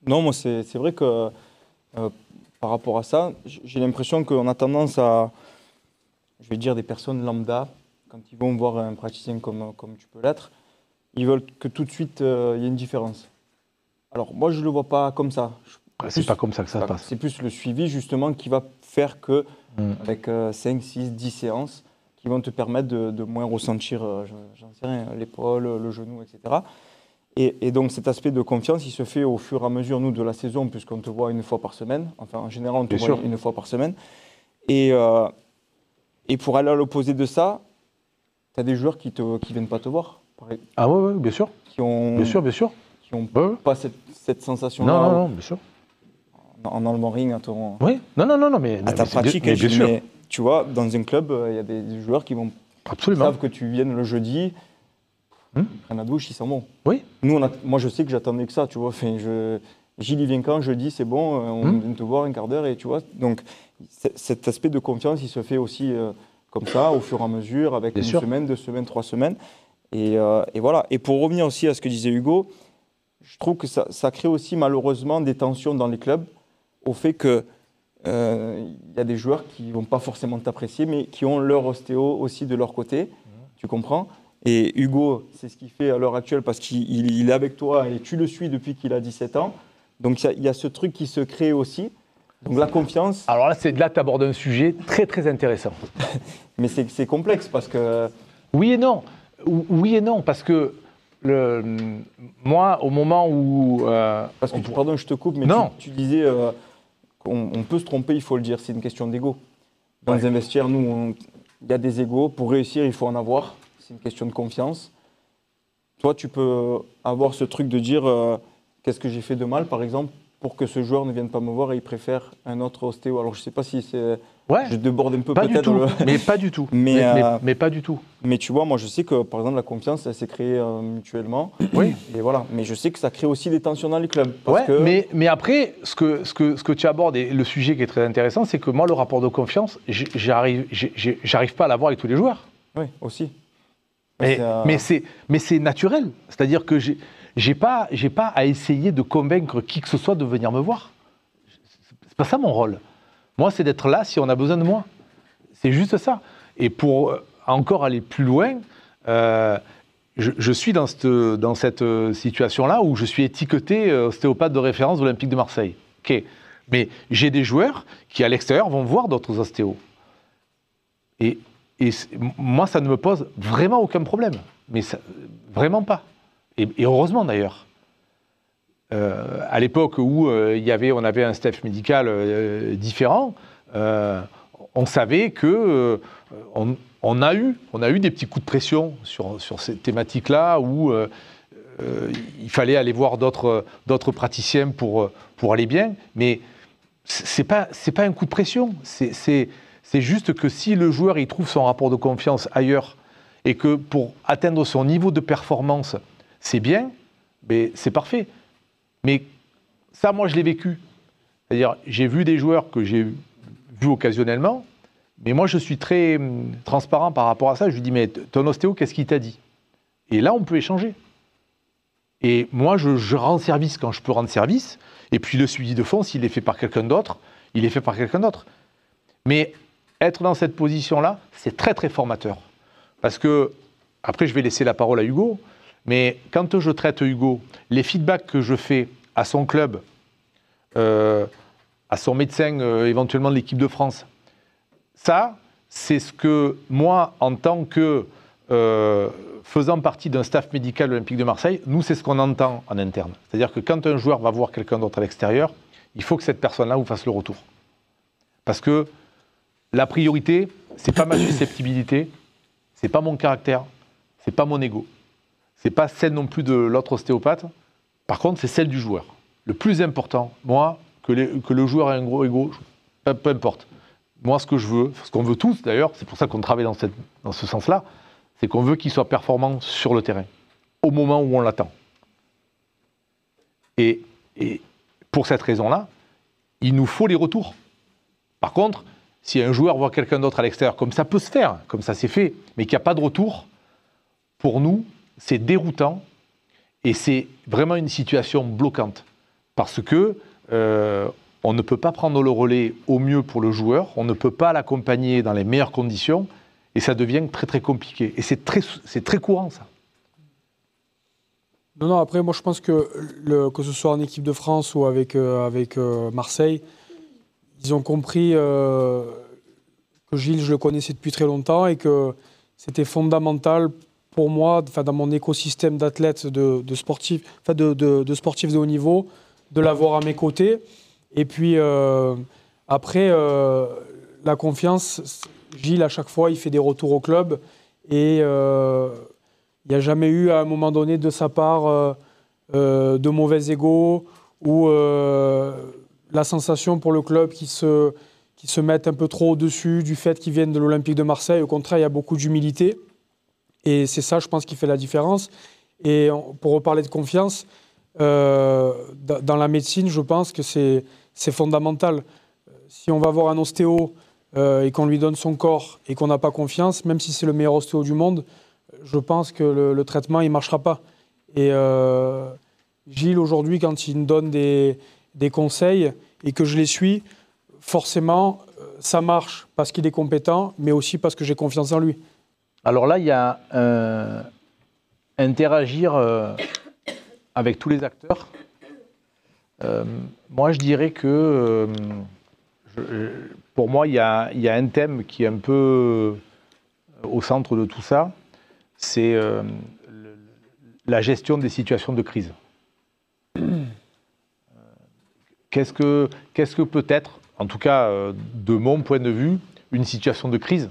Non, moi c'est vrai que par rapport à ça, j'ai l'impression qu'on a tendance à, je vais dire, des personnes lambda, quand ils vont voir un praticien comme tu peux l'être, ils veulent que tout de suite il y ait une différence. Alors moi je ne le vois pas comme ça. C'est pas comme ça que ça se passe. C'est plus le suivi justement qui va faire que, avec 5, 6, 10 séances, qui vont te permettre de moins ressentir, j'en sais rien, l'épaule, le genou, etc. Et donc cet aspect de confiance, il se fait au fur et à mesure, nous, de la saison, puisqu'on te voit une fois par semaine. Enfin, en général, on te voit une fois par semaine. Et pour aller à l'opposé de ça, tu as des joueurs qui ne viennent pas te voir. Ah oui, bien sûr. Qui ont, bien sûr. Qui n'ont pas cette sensation-là. Non, bien sûr. En enlevant ring à ton... Oui, non, mais... À ta pratique, bien sûr. Mais, tu vois, dans un club, il y a des joueurs qui vont... Absolument. Savent que tu viennes le jeudi, ils prennent la douche, ils sont bons. Oui. Nous, moi, je sais que j'attendais que ça, tu vois. Enfin, Gilles, il vient quand, jeudi, c'est bon, on vient te voir un quart d'heure, et tu vois. Donc, cet aspect de confiance, il se fait aussi comme ça, au fur et à mesure, avec une semaine, 2 semaines, 3 semaines. Et voilà. Et pour revenir aussi à ce que disait Hugo, je trouve que ça crée aussi malheureusement des tensions dans les clubs, au fait que y a des joueurs qui ne vont pas forcément t'apprécier, mais qui ont leur ostéo aussi de leur côté, tu comprends? Et Hugo, c'est ce qu'il fait à l'heure actuelle parce qu'il est avec toi et tu le suis depuis qu'il a 17 ans. Donc il y a ce truc qui se crée aussi. Donc la confiance... Alors là, tu abordes un sujet très très intéressant. Mais c'est complexe parce que... Oui et non, parce que moi, au moment où... parce que, pardon, je te coupe, mais tu disais qu'on peut se tromper, il faut le dire, c'est une question d'ego. Dans les vestiaires, nous, il y a des égos. Pour réussir, il faut en avoir. C'est une question de confiance. Toi, tu peux avoir ce truc de dire qu'est-ce que j'ai fait de mal, par exemple, pour que ce joueur ne vienne pas me voir et il préfère un autre ostéo. Alors, je ne sais pas si c'est... je déborde un peu peut-être. Mais pas du tout. Mais pas du tout. Mais tu vois, moi, je sais que, par exemple, la confiance, elle s'est créée mutuellement. Oui. Et voilà. Mais je sais que ça crée aussi des tensions dans les clubs. Mais après, ce que tu abordes, et le sujet qui est très intéressant, c'est que moi, le rapport de confiance, j'arrive pas à l'avoir avec tous les joueurs. Oui, aussi. Mais c'est naturel. C'est-à-dire que j'ai pas à essayer de convaincre qui que ce soit de venir me voir. C'est pas ça mon rôle. Moi, c'est d'être là si on a besoin de moi. C'est juste ça. Et pour encore aller plus loin, je suis dans cette situation-là où je suis étiqueté ostéopathe de référence de l'Olympique de Marseille. Okay. Mais j'ai des joueurs qui, à l'extérieur, vont voir d'autres ostéos. Et moi, ça ne me pose vraiment aucun problème. Mais ça, vraiment pas. Et heureusement, d'ailleurs. À l'époque où on avait un staff médical différent, on savait que on a eu des petits coups de pression sur ces thématiques-là où il fallait aller voir d'autres praticiens pour aller bien, mais c'est pas un coup de pression, c'est C'est juste que si le joueur il trouve son rapport de confiance ailleurs et que pour atteindre son niveau de performance, c'est bien, mais c'est parfait. Mais ça, moi, je l'ai vécu. C'est-à-dire, j'ai vu des joueurs que j'ai vus occasionnellement, mais moi, je suis très transparent par rapport à ça. Je lui dis, mais ton ostéo, qu'est-ce qu'il t'a dit? Et là, on peut échanger. Et moi, je rends service quand je peux rendre service. Et puis, le suivi de fond, s'il est fait par quelqu'un d'autre, il est fait par quelqu'un d'autre. Mais être dans cette position-là, c'est très, très formateur. Parce que, après, je vais laisser la parole à Hugo, mais quand je traite Hugo, les feedbacks que je fais à son club, à son médecin, éventuellement de l'équipe de France, ça, c'est ce que moi, en tant que faisant partie d'un staff médical de l'Olympique de Marseille, nous, c'est ce qu'on entend en interne. C'est-à-dire que quand un joueur va voir quelqu'un d'autre à l'extérieur, il faut que cette personne-là vous fasse le retour. Parce que la priorité, c'est pas ma susceptibilité, c'est pas mon caractère, c'est pas mon ego, c'est pas celle non plus de l'autre ostéopathe. Par contre, c'est celle du joueur. Le plus important, moi, que le joueur ait un gros ego, peu importe. Moi, ce que je veux, ce qu'on veut tous d'ailleurs, c'est pour ça qu'on travaille dans ce sens-là, c'est qu'on veut qu'il soit performant sur le terrain, au moment où on l'attend. Et pour cette raison-là, il nous faut les retours. Par contre, si un joueur voit quelqu'un d'autre à l'extérieur, comme ça peut se faire, comme ça s'est fait, mais qu'il n'y a pas de retour, pour nous, c'est déroutant et c'est vraiment une situation bloquante. Parce que on ne peut pas prendre le relais au mieux pour le joueur, on ne peut pas l'accompagner dans les meilleures conditions, et ça devient très très compliqué. Et c'est très courant, ça. Non, après, moi je pense que ce soit en équipe de France ou avec Marseille, ils ont compris que Gilles, je le connaissais depuis très longtemps et que c'était fondamental pour moi, dans mon écosystème d'athlètes, de sportifs de haut niveau, de l'avoir à mes côtés. Et puis après, la confiance, Gilles, à chaque fois, il fait des retours au club et il n'y a jamais eu, à un moment donné, de sa part, de mauvais ego ou la sensation pour le club qui se mette un peu trop au-dessus du fait qu'ils viennent de l'Olympique de Marseille. Au contraire, il y a beaucoup d'humilité. Et c'est ça, je pense, qui fait la différence. Et pour reparler de confiance, dans la médecine, je pense que c'est fondamental. Si on va voir un ostéo et qu'on lui donne son corps et qu'on n'a pas confiance, même si c'est le meilleur ostéo du monde, je pense que le traitement, il ne marchera pas. Et Gilles, aujourd'hui, quand il me donne des conseils et que je les suis, forcément, ça marche parce qu'il est compétent, mais aussi parce que j'ai confiance en lui. Alors là, il y a interagir avec tous les acteurs. Moi, je dirais que pour moi, il y a un thème qui est un peu au centre de tout ça, c'est la gestion des situations de crise. Qu'est-ce que peut être, en tout cas de mon point de vue, une situation de crise?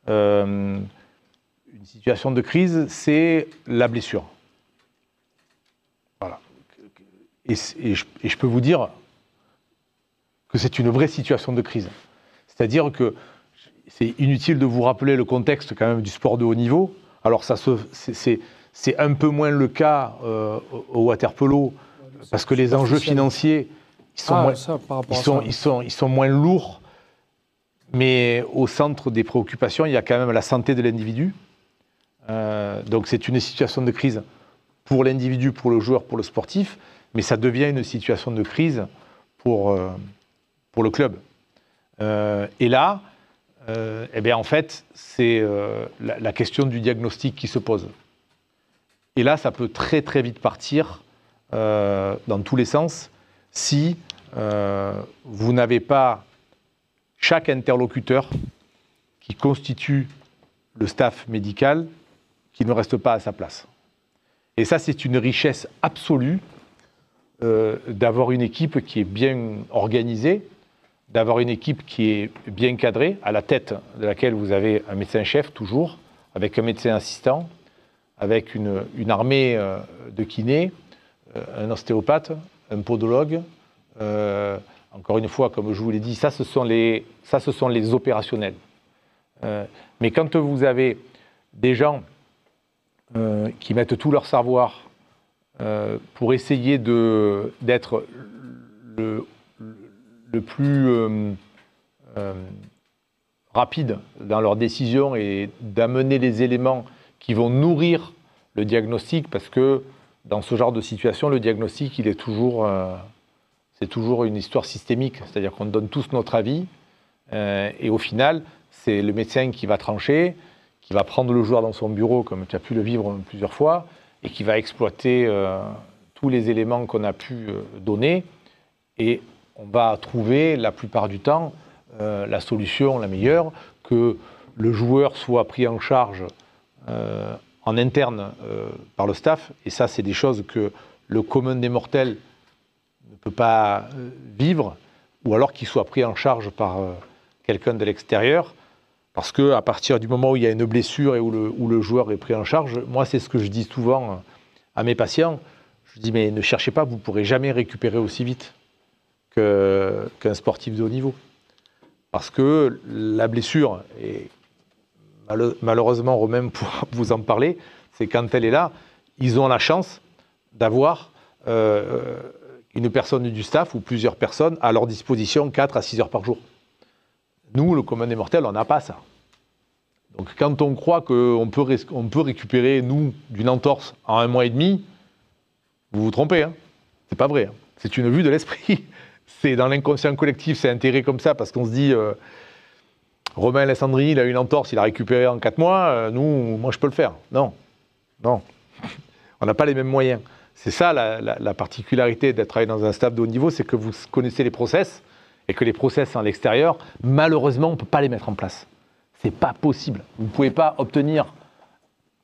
Une situation de crise, c'est la blessure. Voilà. Et je peux vous dire que c'est une vraie situation de crise. C'est-à-dire que c'est inutile de vous rappeler le contexte quand même du sport de haut niveau. Alors c'est un peu moins le cas au water-polo parce que les enjeux financiers ils sont moins lourds, mais au centre des préoccupations, il y a quand même la santé de l'individu. Donc c'est une situation de crise pour l'individu, pour le joueur, pour le sportif, mais ça devient une situation de crise pour le club. Et là, eh bien, en fait, c'est la question du diagnostic qui se pose. Et là, ça peut très très vite partir dans tous les sens si vous n'avez pas chaque interlocuteur qui constitue le staff médical qui ne reste pas à sa place. Et ça, c'est une richesse absolue d'avoir une équipe qui est bien organisée, d'avoir une équipe qui est bien cadrée, à la tête de laquelle vous avez un médecin-chef toujours, avec un médecin assistant, avec une armée de kinés, un ostéopathe, un podologue, encore une fois, comme je vous l'ai dit, ça, ce sont les opérationnels. Mais quand vous avez des gens qui mettent tout leur savoir pour essayer d'être le plus rapide dans leurs décisions et d'amener les éléments qui vont nourrir le diagnostic, parce que dans ce genre de situation, le diagnostic, c'est toujours une histoire systémique, c'est-à-dire qu'on donne tous notre avis, et au final, c'est le médecin qui va trancher, qui va prendre le joueur dans son bureau, comme tu as pu le vivre plusieurs fois, et qui va exploiter tous les éléments qu'on a pu donner, et on va trouver la plupart du temps la solution la meilleure, que le joueur soit pris en charge en interne par le staff, et ça c'est des choses que le commun des mortels ne peut pas vivre, ou alors qu'il soit pris en charge par quelqu'un de l'extérieur, parce qu'à partir du moment où il y a une blessure et où le joueur est pris en charge, moi c'est ce que je dis souvent à mes patients, je dis mais ne cherchez pas, vous ne pourrez jamais récupérer aussi vite qu'un sportif de haut niveau. Parce que la blessure, et malheureusement Romain pourra vous en parler, c'est quand elle est là, ils ont la chance d'avoir une personne du staff ou plusieurs personnes à leur disposition 4 à 6 heures par jour. Nous, le commun des mortels, on n'a pas ça. Donc quand on croit qu'on peut récupérer, nous, d'une entorse en 1 mois et demi, vous vous trompez. Hein. C'est pas vrai. Hein. C'est une vue de l'esprit. C'est dans l'inconscient collectif, c'est intégré comme ça, parce qu'on se dit, Romain Alessandrini, il a une entorse, il a récupéré en 4 mois, moi je peux le faire. Non. On n'a pas les mêmes moyens. C'est ça la particularité d'être travaillé dans un staff de haut niveau, c'est que vous connaissez les process, et que les process à l'extérieur, malheureusement, on ne peut pas les mettre en place. C'est pas possible. Vous ne pouvez pas obtenir,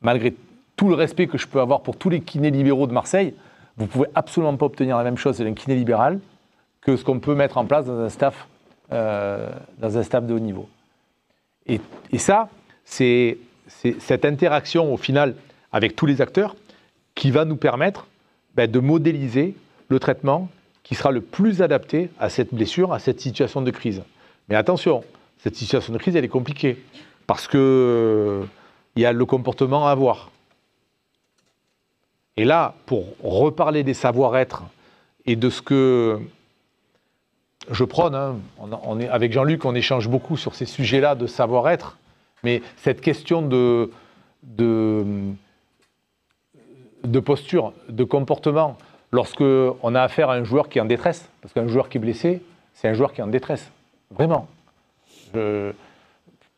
malgré tout le respect que je peux avoir pour tous les kinés libéraux de Marseille, vous ne pouvez absolument pas obtenir la même chose d'un kiné libéral que ce qu'on peut mettre en place dans un staff de haut niveau. Et ça, c'est cette interaction au final avec tous les acteurs qui va nous permettre de modéliser le traitement qui sera le plus adapté à cette blessure, à cette situation de crise. Mais attention, cette situation de crise, elle est compliquée parce qu'il y a le comportement à avoir. Et là, pour reparler des savoir-être et de ce que je prône, hein, avec Jean-Luc, on échange beaucoup sur ces sujets-là de savoir-être, mais cette question de posture, de comportement, lorsqu'on a affaire à un joueur qui est en détresse, parce qu'un joueur qui est blessé, c'est un joueur qui est en détresse, vraiment. Peu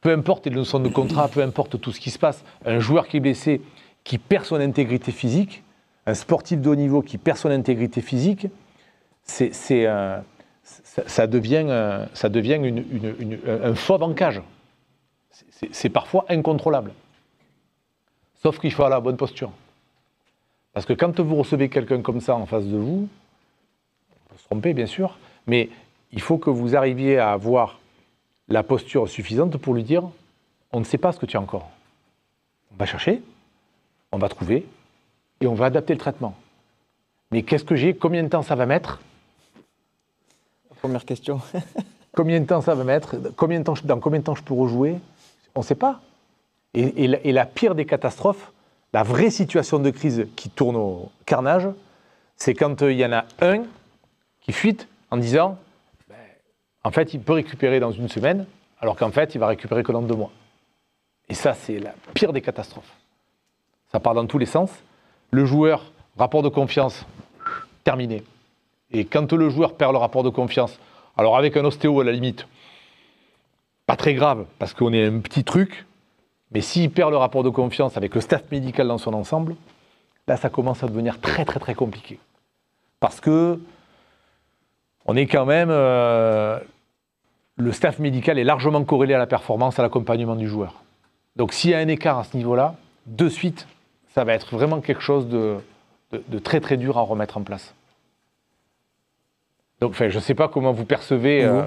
importe les notions de contrat, peu importe tout ce qui se passe, un joueur qui est blessé, qui perd son intégrité physique, un sportif de haut niveau qui perd son intégrité physique, ça devient un faux bancage. C'est parfois incontrôlable. Sauf qu'il faut avoir la bonne posture. Parce que quand vous recevez quelqu'un comme ça en face de vous, on peut se tromper bien sûr, mais il faut que vous arriviez à avoir la posture suffisante pour lui dire on ne sait pas ce que tu as encore. On va chercher, on va trouver et on va adapter le traitement. Mais qu'est-ce que j'ai? Combien de temps ça va mettre? Première question. Combien de temps ça va mettre? Dans combien de temps je peux rejouer? On ne sait pas. Et la pire des catastrophes, la vraie situation de crise qui tourne au carnage, c'est quand il y en a un qui fuite en disant en fait, il peut récupérer dans 1 semaine, alors qu'en fait, il va récupérer que dans 2 mois. Et ça, c'est la pire des catastrophes. Ça part dans tous les sens. Le joueur, rapport de confiance, terminé. Et quand le joueur perd le rapport de confiance, alors avec un ostéo à la limite, pas très grave, parce qu'on est un petit truc, mais s'il perd le rapport de confiance avec le staff médical dans son ensemble, là, ça commence à devenir très, très, très compliqué. Parce que on est quand même... le staff médical est largement corrélé à la performance, à l'accompagnement du joueur. Donc s'il y a un écart à ce niveau-là, de suite, ça va être vraiment quelque chose de très, très dur à remettre en place. Donc je ne sais pas comment vous percevez...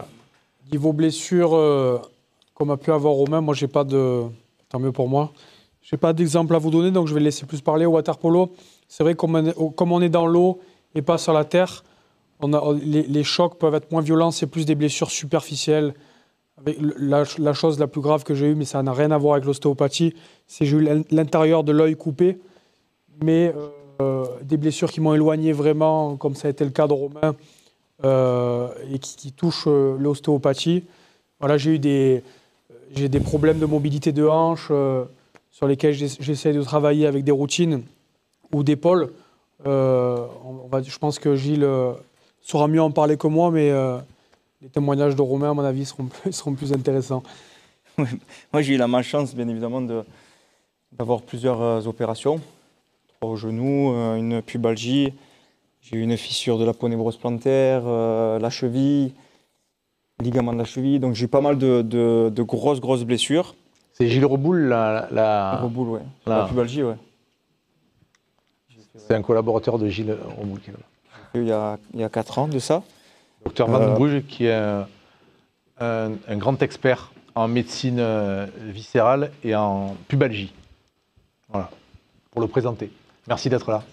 Niveau blessure, comme a pu avoir Romain, moi, j'ai pas de... Tant mieux pour moi. Je n'ai pas d'exemple à vous donner, donc je vais laisser plus parler au water polo. C'est vrai, comme on est dans l'eau et pas sur la terre, les chocs peuvent être moins violents, c'est plus des blessures superficielles. Avec la chose la plus grave que j'ai eue, mais ça n'a rien à voir avec l'ostéopathie, c'est que j'ai eu l'intérieur de l'œil coupé, mais des blessures qui m'ont éloigné vraiment, comme ça a été le cas de Romain, et qui touchent l'ostéopathie. Voilà, j'ai des problèmes de mobilité de hanche sur lesquels j'essaie de travailler avec des routines ou d'épaule. Je pense que Gilles saura mieux en parler que moi, mais les témoignages de Romain, à mon avis, seront plus intéressants. Oui. Moi, j'ai eu la malchance, bien évidemment, d'avoir plusieurs opérations. 3 au genou, une pubalgie, j'ai eu une fissure de la peau névrose plantaire, la cheville, ligament de la cheville. Donc, j'ai eu pas mal de grosses blessures. C'est Gilles Reboul, Reboul, ouais. La pubalgie, ouais. C'est un collaborateur de Gilles Reboul. Il y a 4 ans de ça. Docteur Van Bruges, qui est un grand expert en médecine viscérale et en pubalgie. Voilà, pour le présenter. Merci d'être là.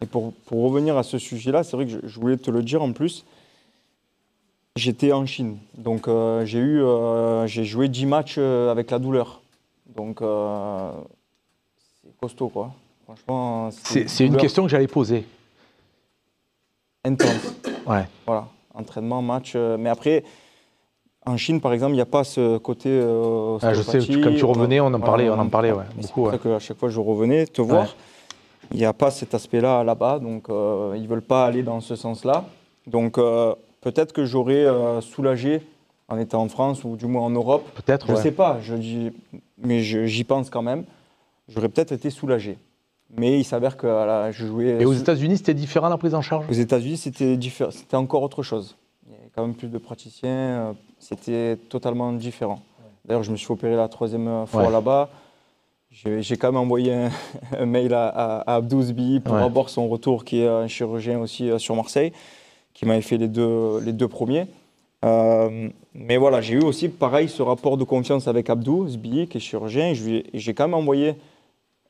Et pour revenir à ce sujet-là, c'est vrai que je voulais te le dire en plus. J'étais en Chine, donc j'ai joué 10 matchs avec la douleur. Donc c'est costaud, quoi. Franchement, c'est une question que j'allais poser. Intense. Ouais. Voilà, entraînement, match. Mais après, en Chine, par exemple, il n'y a pas ce côté. Je sais, quand tu revenais, on en parlait, ouais, beaucoup. C'est pour ça qu'à chaque fois, je revenais te voir. Il n'y a pas cet aspect-là là-bas, donc ils ne veulent pas aller dans ce sens-là. Donc peut-être que j'aurais soulagé en étant en France ou du moins en Europe. Peut-être, je ne sais pas, mais j'y pense quand même. J'aurais peut-être été soulagé. Mais il s'avère que je jouais. Et aux États-Unis, c'était différent la prise en charge? Aux États-Unis, c'était encore autre chose. Il y avait quand même plus de praticiens. C'était totalement différent. D'ailleurs, je me suis fait opérer la 3e fois là-bas. J'ai quand même envoyé un mail à Abdou Zbi pour avoir son retour, qui est un chirurgien aussi sur Marseille, qui m'avait fait les deux premiers. Mais voilà, j'ai eu aussi pareil ce rapport de confiance avec Abdou Zbi, qui est chirurgien. Et j'ai quand même envoyé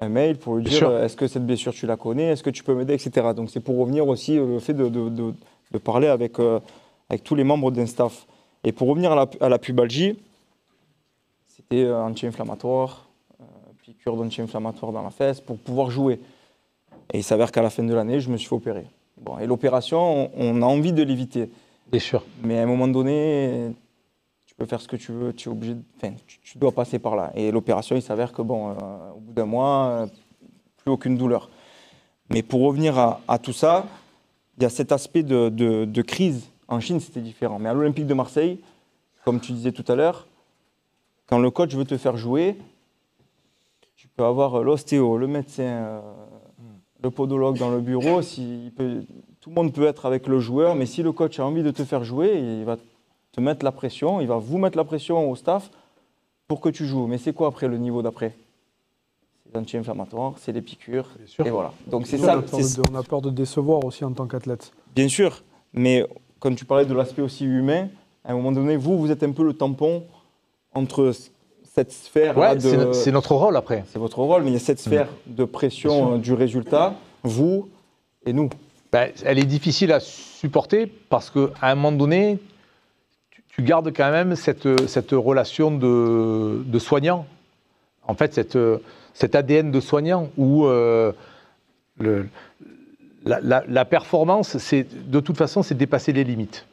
un mail pour lui dire est-ce que cette blessure tu la connais, est-ce que tu peux m'aider, etc. Donc c'est pour revenir aussi au fait de parler avec tous les membres d'un staff. Et pour revenir à la pubalgie, c'était anti-inflammatoire, piqûre d'anti-inflammatoire dans la fesse pour pouvoir jouer. Et il s'avère qu'à la fin de l'année, je me suis fait opérer. Bon, et l'opération, on a envie de l'éviter. Bien sûr. Mais à un moment donné, tu peux faire ce que tu veux, tu es obligé tu dois passer par là. Et l'opération, il s'avère que bon, au bout d'un mois, plus aucune douleur. Mais pour revenir à tout ça, il y a cet aspect de crise. En Chine, c'était différent. Mais à l'Olympique de Marseille, comme tu disais tout à l'heure, quand le coach veut te faire jouer, tu peux avoir l'ostéo, le médecin, le podologue dans le bureau. Tout le monde peut être avec le joueur, mais si le coach a envie de te faire jouer, il va te mettre la pression, il va vous mettre la pression au staff pour que tu joues. Mais c'est quoi après le niveau d'après? C'est l'anti-inflammatoire, c'est les piqûres, et voilà. Donc c'est ça. On a peur de décevoir aussi en tant qu'athlète. Bien sûr, mais quand tu parlais de l'aspect aussi humain, à un moment donné, vous êtes un peu le tampon entre cette sphère. Ouais, c'est notre rôle après. C'est votre rôle, mais il y a cette sphère de pression du résultat, vous et nous. Ben, elle est difficile à supporter parce qu'à un moment donné, tu gardes quand même cette relation de soignant. En fait, cet ADN de soignant où la performance, de toute façon, c'est dépasser les limites.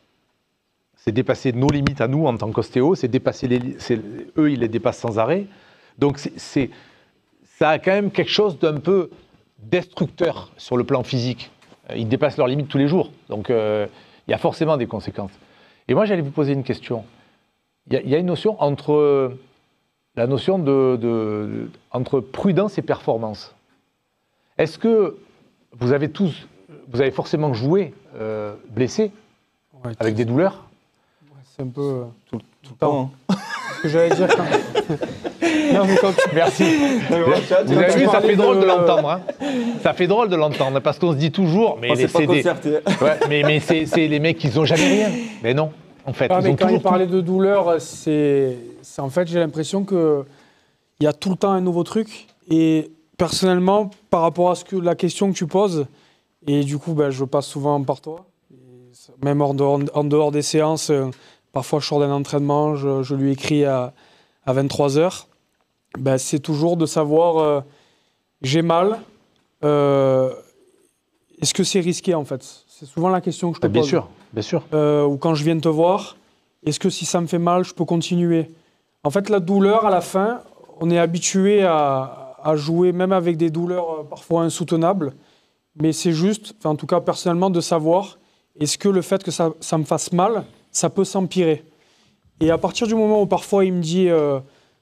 C'est dépasser nos limites à nous en tant qu'ostéo, eux, ils les dépassent sans arrêt. Donc, ça a quand même quelque chose d'un peu destructeur sur le plan physique. Ils dépassent leurs limites tous les jours. Donc, il y a forcément des conséquences. Et moi, j'allais vous poser une question. Il y a une notion entre entre prudence et performance. Est-ce que vous avez forcément joué blessé, avec des douleurs? C'est un peu tout le temps. Ce que j'allais dire quand... Non, mais quand tu... Merci. Vous avez vu, ça fait drôle de l'entendre. Hein. Ça fait drôle de l'entendre parce qu'on se dit toujours. Mais c'est pas concerté. Ouais, mais c'est les mecs qui n'ont jamais rien. Mais non, en fait. Mais quand il parlait de douleur, c'est en fait, j'ai l'impression qu'il y a tout le temps un nouveau truc. Et personnellement, par rapport à la question que tu poses, et du coup, je passe souvent par toi. même en dehors des séances, parfois je sors d'un entraînement, je lui écris à 23h. Ben, c'est toujours de savoir, j'ai mal, est-ce que c'est risqué en fait? C'est souvent la question que je te Bien pose. sûr, bien sûr. Ou quand je viens te voir, est-ce que si ça me fait mal, je peux continuer? En fait, la douleur, à la fin, on est habitué à jouer même avec des douleurs parfois insoutenables, mais c'est juste, en tout cas personnellement, de savoir est-ce que le fait que ça me fasse mal, ça peut s'empirer. Et à partir du moment où parfois il me dit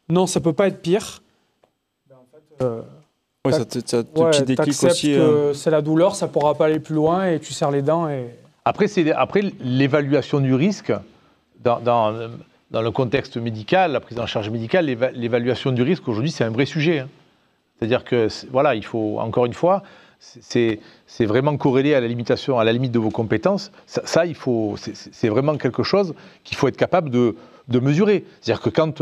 non, ça peut pas être pire, Ouais, ça te petit déclic t'acceptes aussi. que c'est la douleur, ça pourra pas aller plus loin et tu serres les dents. Après, l'évaluation du risque, dans le contexte médical, la prise en charge médicale, l'évaluation du risque, aujourd'hui, c'est un vrai sujet. Hein. C'est-à-dire que, voilà, il faut, encore une fois, c'est vraiment corrélé à la limitation, à la limite de vos compétences. Ça c'est vraiment quelque chose qu'il faut être capable de mesurer. C'est-à-dire que quand,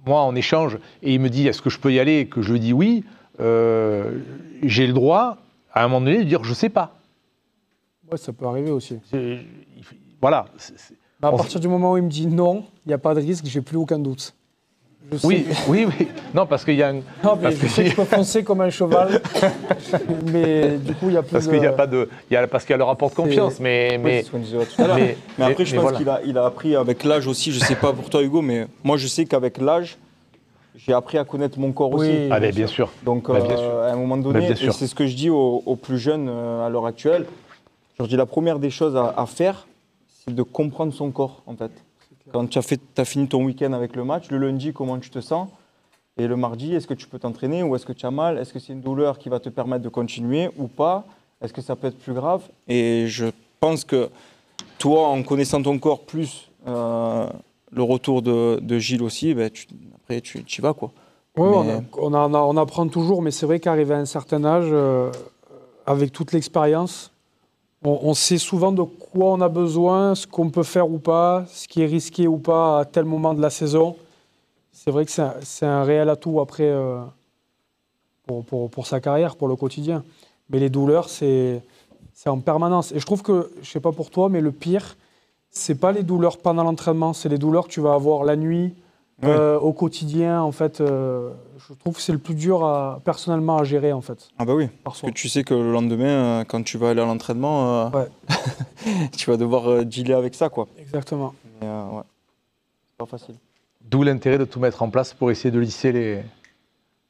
moi, on échange et il me dit « est-ce que je peux y aller ?» et que je lui dis « oui », j'ai le droit, à un moment donné, de dire « je ne sais pas ». Ouais, ça peut arriver aussi. Voilà. À partir du moment où il me dit non, il n'y a pas de risque, j'ai plus aucun doute. Oui. Non, parce qu'il y a un... Non, mais je sais que je peux foncer comme un cheval, mais du coup, il y a plus parce qu'il n'y a pas de... parce qu'il y a le rapport de confiance, mais... C'est ce qu'on disait tout à l'heure. Mais après, je pense qu'il a appris avec l'âge aussi, je ne sais pas pour toi, Hugo, mais moi, je sais qu'avec l'âge, j'ai appris à connaître mon corps aussi. Ah, bien sûr. Donc, bien sûr. à un moment donné, et c'est ce que je dis aux plus jeunes à l'heure actuelle, je leur dis la première des choses à faire, c'est de comprendre son corps, en fait. Quand tu as fini ton week-end avec le match, le lundi, comment tu te sens? Et le mardi, est-ce que tu peux t'entraîner ou est-ce que tu as mal? Est-ce que c'est une douleur qui va te permettre de continuer ou pas? Est-ce que ça peut être plus grave? Et je pense que toi, en connaissant ton corps plus le retour de Gilles aussi, ben, après tu y vas, quoi. Oui, on apprend toujours, mais c'est vrai qu'arrivé à un certain âge, avec toute l'expérience, on sait souvent de quoi on a besoin, ce qu'on peut faire ou pas, ce qui est risqué ou pas à tel moment de la saison. C'est vrai que c'est un réel atout après pour sa carrière, pour le quotidien. Mais les douleurs, c'est en permanence. Et je trouve que, je ne sais pas pour toi, mais le pire, ce n'est pas les douleurs pendant l'entraînement, c'est les douleurs que tu vas avoir la nuit, au quotidien. En fait, je trouve que c'est le plus dur personnellement à gérer. En fait. Ah bah oui, parce que tu sais que le lendemain, quand tu vas aller à l'entraînement, tu vas devoir dealer avec ça, quoi. Exactement. Mais ouais, c'est pas facile. D'où l'intérêt de tout mettre en place pour essayer de lisser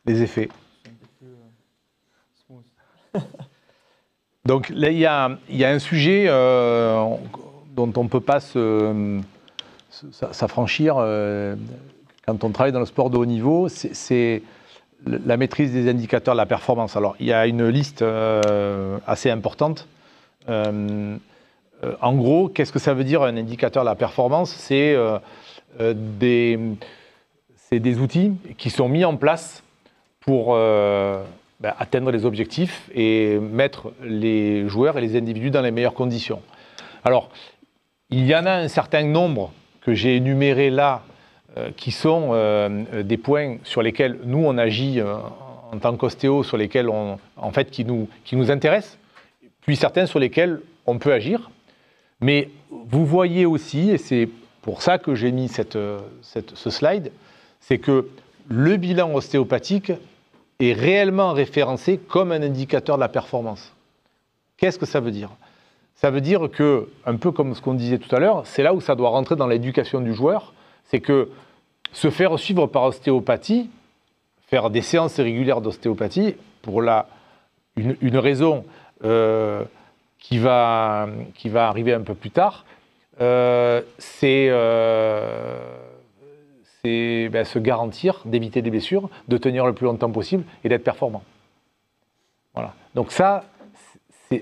les effets. Donc là, il y a un sujet dont on ne peut pas s'affranchir quand on travaille dans le sport de haut niveau, c'est la maîtrise des indicateurs de la performance. Alors, il y a une liste assez importante. En gros, qu'est-ce que ça veut dire un indicateur de la performance? C'est des outils qui sont mis en place pour atteindre les objectifs et mettre les joueurs et les individus dans les meilleures conditions. Alors, il y en a un certain nombre que j'ai énumérés là, qui sont des points sur lesquels nous, on agit en tant qu'ostéo, sur lesquels qui nous intéressent, puis certains sur lesquels on peut agir. Mais vous voyez aussi, et c'est pour ça que j'ai mis ce slide, c'est que le bilan ostéopathique est réellement référencé comme un indicateur de la performance. Qu'est-ce que ça veut dire? Ça veut dire que, un peu comme ce qu'on disait tout à l'heure, c'est là où ça doit rentrer dans l'éducation du joueur, c'est que se faire suivre par ostéopathie, faire des séances régulières d'ostéopathie, pour une raison qui va arriver un peu plus tard, c'est se garantir d'éviter des blessures, de tenir le plus longtemps possible et d'être performant. Voilà. Donc ça,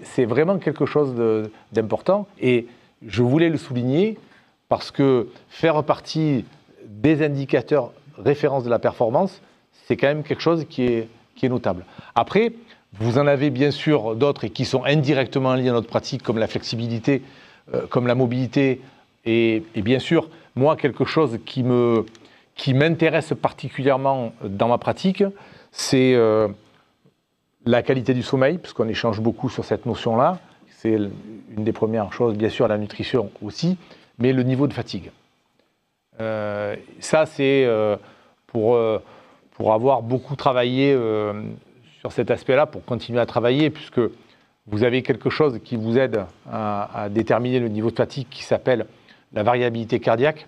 c'est vraiment quelque chose d'important et je voulais le souligner parce que faire partie des indicateurs référence de la performance, c'est quand même quelque chose qui est notable. Après, vous en avez bien sûr d'autres et qui sont indirectement liés à notre pratique, comme la flexibilité, comme la mobilité, et bien sûr, moi, quelque chose qui m'intéresse particulièrement dans ma pratique, c'est la qualité du sommeil, puisqu'on échange beaucoup sur cette notion-là. C'est une des premières choses, bien sûr la nutrition aussi, mais le niveau de fatigue. Ça, c'est pour avoir beaucoup travaillé sur cet aspect-là, pour continuer à travailler, puisque vous avez quelque chose qui vous aide à déterminer le niveau de fatigue qui s'appelle la variabilité cardiaque,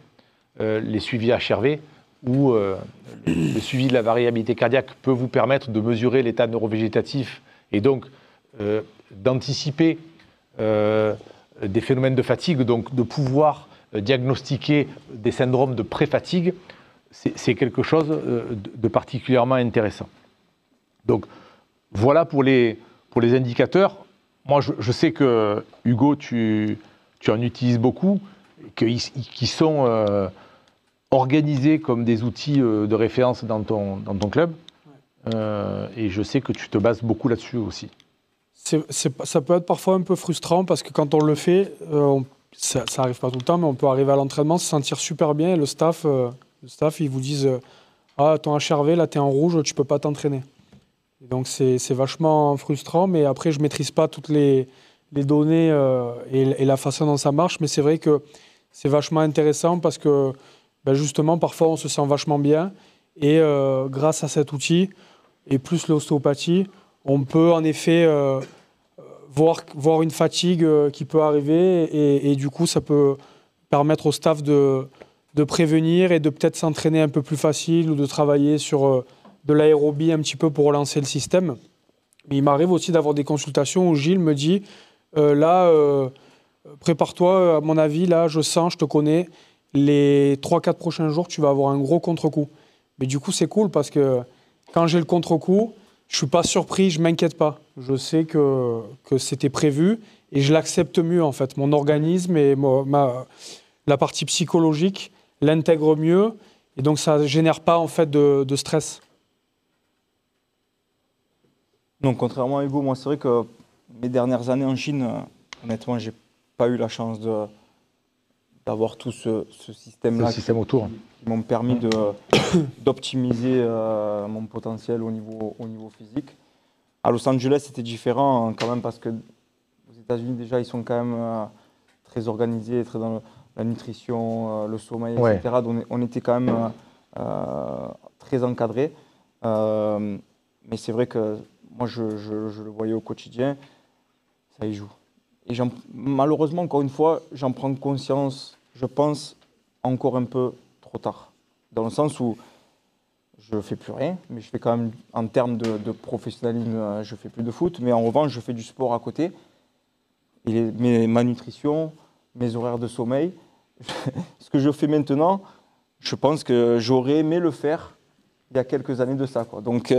les suivis HRV, où le suivi de la variabilité cardiaque peut vous permettre de mesurer l'état neurovégétatif et donc d'anticiper des phénomènes de fatigue, donc de pouvoir diagnostiquer des syndromes de pré-fatigue. C'est quelque chose de particulièrement intéressant. Donc voilà pour les indicateurs. Moi, je sais que, Hugo, tu en utilises beaucoup, qui sont organisés comme des outils de référence dans ton club. Et je sais que tu te bases beaucoup là-dessus aussi. Ça peut être parfois un peu frustrant parce que quand on le fait, ça n'arrive pas tout le temps, mais on peut arriver à l'entraînement, se sentir super bien et le staff ils vous disent ah, ton HRV, là, tu es en rouge, tu ne peux pas t'entraîner. Et donc, c'est vachement frustrant, mais après, je ne maîtrise pas toutes les données et la façon dont ça marche, mais c'est vrai que c'est vachement intéressant parce que, justement, parfois, on se sent vachement bien et grâce à cet outil et plus l'ostéopathie, on peut en effet voir une fatigue qui peut arriver et du coup, ça peut permettre au staff de prévenir et de peut-être s'entraîner un peu plus facile ou de travailler sur de l'aérobie un petit peu pour relancer le système. Mais il m'arrive aussi d'avoir des consultations où Gilles me dit prépare-toi, à mon avis, là, je sens, je te connais, les 3-4 prochains jours, tu vas avoir un gros contre-coup. Mais du coup, c'est cool parce que quand j'ai le contre-coup, je ne suis pas surpris, je ne m'inquiète pas. Je sais que c'était prévu et je l'accepte mieux, en fait. Mon organisme et la partie psychologique l'intègre mieux et donc ça ne génère pas, en fait, de stress. Donc, contrairement à Hugo, moi, c'est vrai que mes dernières années en Chine, honnêtement, je n'ai pas eu la chance d'avoir tout ce système-là. Ce système autour. Qui m'ont permis d'optimiser mon potentiel au niveau physique. À Los Angeles, c'était différent quand même parce que aux États-Unis, déjà, ils sont quand même très organisés, très dans la nutrition, le sommeil, etc. Donc, on était quand même très encadrés. Mais c'est vrai que moi, je le voyais au quotidien, ça y joue. Et malheureusement, encore une fois, j'en prends conscience, je pense, encore un peu trop tard. Dans le sens où je ne fais plus rien, mais je fais quand même, en termes de professionnalisme, je ne fais plus de foot. Mais en revanche, je fais du sport à côté. Et ma nutrition, mes horaires de sommeil, ce que je fais maintenant, je pense que j'aurais aimé le faire il y a quelques années de ça, quoi. Donc,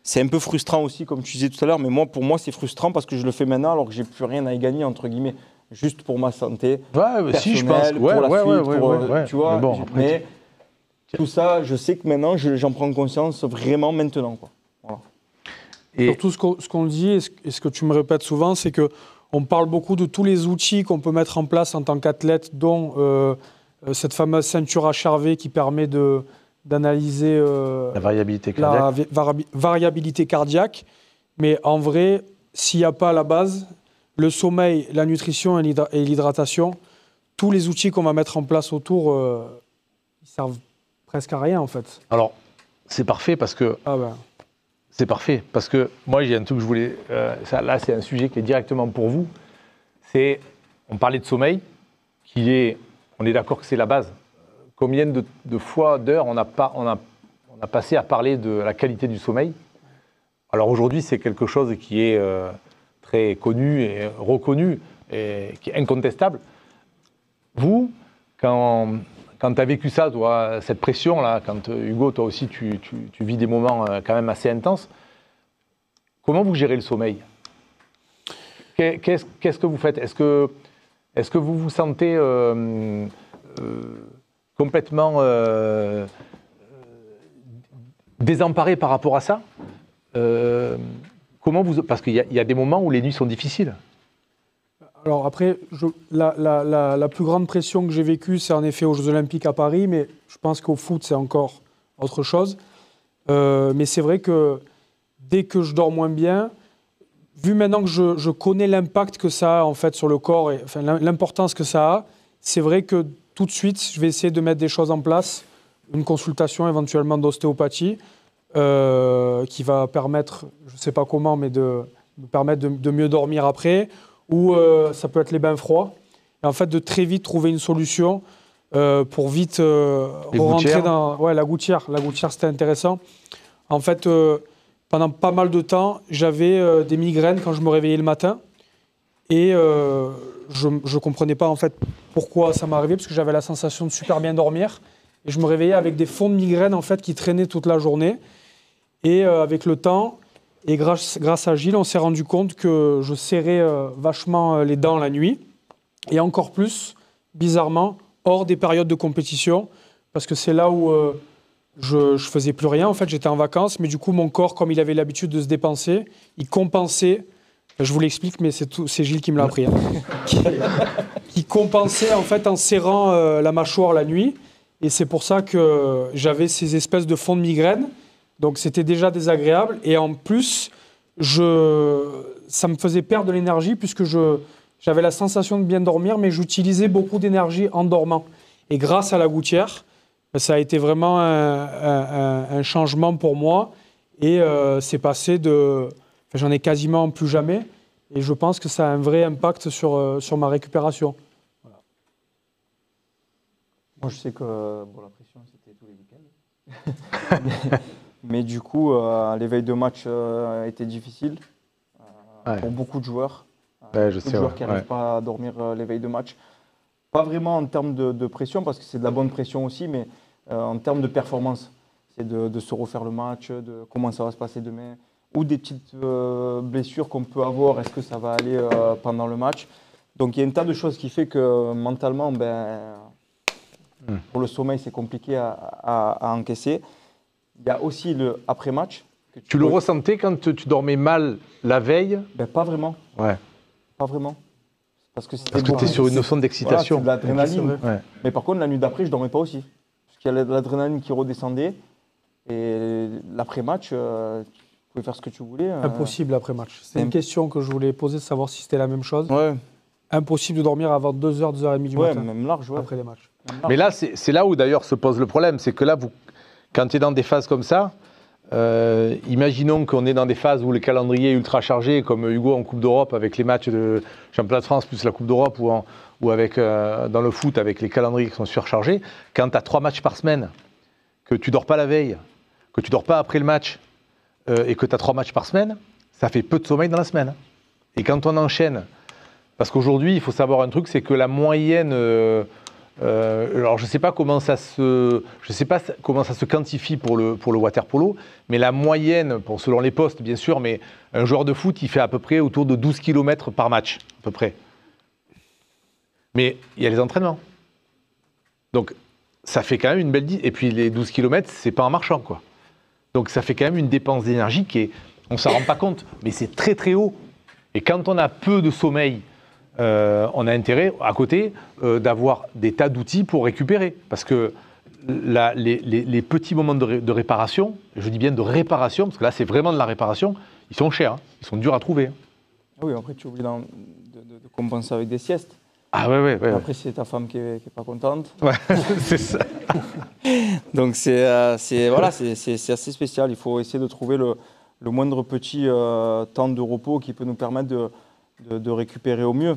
c'est un peu frustrant aussi, comme tu disais tout à l'heure, mais pour moi, c'est frustrant parce que je le fais maintenant alors que j'ai plus rien à y gagner, entre guillemets, juste pour ma santé personnelle, si, je pense. pour la suite, tu vois. Mais bon, mais tout ça, je sais que maintenant, j'en prends conscience vraiment maintenant, quoi. Voilà. Et surtout, ce qu'on dit et ce que tu me répètes souvent, c'est qu'on parle beaucoup de tous les outils qu'on peut mettre en place en tant qu'athlète, dont cette fameuse ceinture HRV qui permet d'analyser la variabilité cardiaque. Variabilité cardiaque. Mais en vrai, s'il n'y a pas à la base le sommeil, la nutrition et l'hydratation, tous les outils qu'on va mettre en place autour, ils servent presque à rien, en fait. Alors, c'est parfait parce que... C'est parfait parce que moi, j'ai un truc que je voulais... là, c'est un sujet qui est directement pour vous. On parlait de sommeil, on est d'accord que c'est la base. Combien de fois, d'heures, on a passé à parler de la qualité du sommeil. Alors aujourd'hui, c'est quelque chose qui est très connu et reconnu, et qui est incontestable. Vous, quand tu as vécu ça, toi, cette pression-là, quand Hugo, toi aussi, tu vis des moments quand même assez intenses, comment vous gérez le sommeil ? Qu'est-ce que vous faites ? Est-ce que vous vous sentez complètement désemparé par rapport à ça ? Parce qu'il y a des moments où les nuits sont difficiles. Alors après, la plus grande pression que j'ai vécue, c'est en effet aux Jeux Olympiques à Paris, mais je pense qu'au foot, c'est encore autre chose. Mais c'est vrai que dès que je dors moins bien, vu maintenant que je connais l'impact que ça a en fait sur le corps, et enfin, l'importance que ça a, c'est vrai que tout de suite, je vais essayer de mettre des choses en place, une consultation éventuellement d'ostéopathie, qui va permettre, je ne sais pas comment, mais de me permettre de mieux dormir après, ou ça peut être les bains froids, et en fait de très vite trouver une solution pour vite rentrer dans... Ouais, la gouttière, c'était intéressant. En fait, pendant pas mal de temps, j'avais des migraines quand je me réveillais le matin, et je ne comprenais pas en fait pourquoi ça m'arrivait, parce que j'avais la sensation de super bien dormir, et je me réveillais avec des fonds de migraines en fait, qui traînaient toute la journée. Et avec le temps, et grâce à Gilles, on s'est rendu compte que je serrais vachement les dents la nuit, et encore plus, bizarrement, hors des périodes de compétition, parce que c'est là où je faisais plus rien. En fait, j'étais en vacances, mais du coup, mon corps, comme il avait l'habitude de se dépenser, il compensait. Je vous l'explique, mais c'est Gilles qui me l'a appris. Hein, qui compensait en fait en serrant la mâchoire la nuit, et c'est pour ça que j'avais ces espèces de fonds de migraine. Donc c'était déjà désagréable, et en plus, ça me faisait perdre de l'énergie puisque j'avais la sensation de bien dormir, mais j'utilisais beaucoup d'énergie en dormant. Et grâce à la gouttière, ça a été vraiment un changement pour moi, et c'est passé de... Enfin, j'en ai quasiment plus jamais, et je pense que ça a un vrai impact sur ma récupération. Voilà. Moi, je sais que la pression, c'était tous les week-ends. Mais du coup, l'éveil de match a été difficile pour beaucoup de joueurs. Ouais, beaucoup de joueurs qui n'arrivent pas à dormir l'éveil de match. Pas vraiment en termes de pression, parce que c'est de la bonne pression aussi, mais en termes de performance. C'est de se refaire le match, de comment ça va se passer demain, ou des petites blessures qu'on peut avoir, est-ce que ça va aller pendant le match. Donc il y a un tas de choses qui fait que mentalement, pour le sommeil, c'est compliqué à encaisser. Il y a aussi le après-match. Tu le ressentais quand tu dormais mal la veille ? Pas vraiment. Ouais. Pas vraiment. Parce que tu étais sur une notion d'excitation. Voilà, c'est de l'adrénaline. Ouais. Mais par contre, la nuit d'après, je ne dormais pas aussi. Parce qu'il y a l'adrénaline qui redescendait. Et l'après-match, tu pouvais faire ce que tu voulais. Impossible l'après-match. C'est une question que je voulais poser, de savoir si c'était la même chose. Ouais. Impossible de dormir avant 2h, 2h30 du matin. Même large, après les matchs. Mais là, c'est là où d'ailleurs se pose le problème. C'est que là, quand tu es dans des phases comme ça, imaginons qu'on est dans des phases où le calendrier est ultra chargé, comme Hugo en Coupe d'Europe avec les matchs de Championnat de France plus la Coupe d'Europe, ou avec, dans le foot avec les calendriers qui sont surchargés. Quand tu as 3 matchs par semaine, que tu dors pas la veille, que tu dors pas après le match, et que tu as 3 matchs par semaine, ça fait peu de sommeil dans la semaine. Et quand on enchaîne, parce qu'aujourd'hui, il faut savoir un truc, c'est que la moyenne... alors je ne sais pas comment ça se quantifie pour le water-polo, mais la moyenne, selon les postes bien sûr, mais un joueur de foot, il fait à peu près autour de 12 km par match, à peu près. Mais il y a les entraînements. Donc ça fait quand même une belle... Et puis les 12 km, c'est pas en marchant, quoi. Donc ça fait quand même une dépense d'énergie qui est... On ne s'en rend pas compte, mais c'est très très haut. Et quand on a peu de sommeil, on a intérêt, à côté, d'avoir des tas d'outils pour récupérer. Parce que les petits moments de réparation, je dis bien de réparation, parce que là, c'est vraiment de la réparation, ils sont chers, hein, ils sont durs à trouver. Hein. Oui, après, tu oublies de compenser avec des siestes. Ah ouais. Après, c'est ta femme qui est pas contente. Ouais, c'est ça. Donc, c'est assez spécial. Il faut essayer de trouver le moindre petit temps de repos qui peut nous permettre de récupérer au mieux.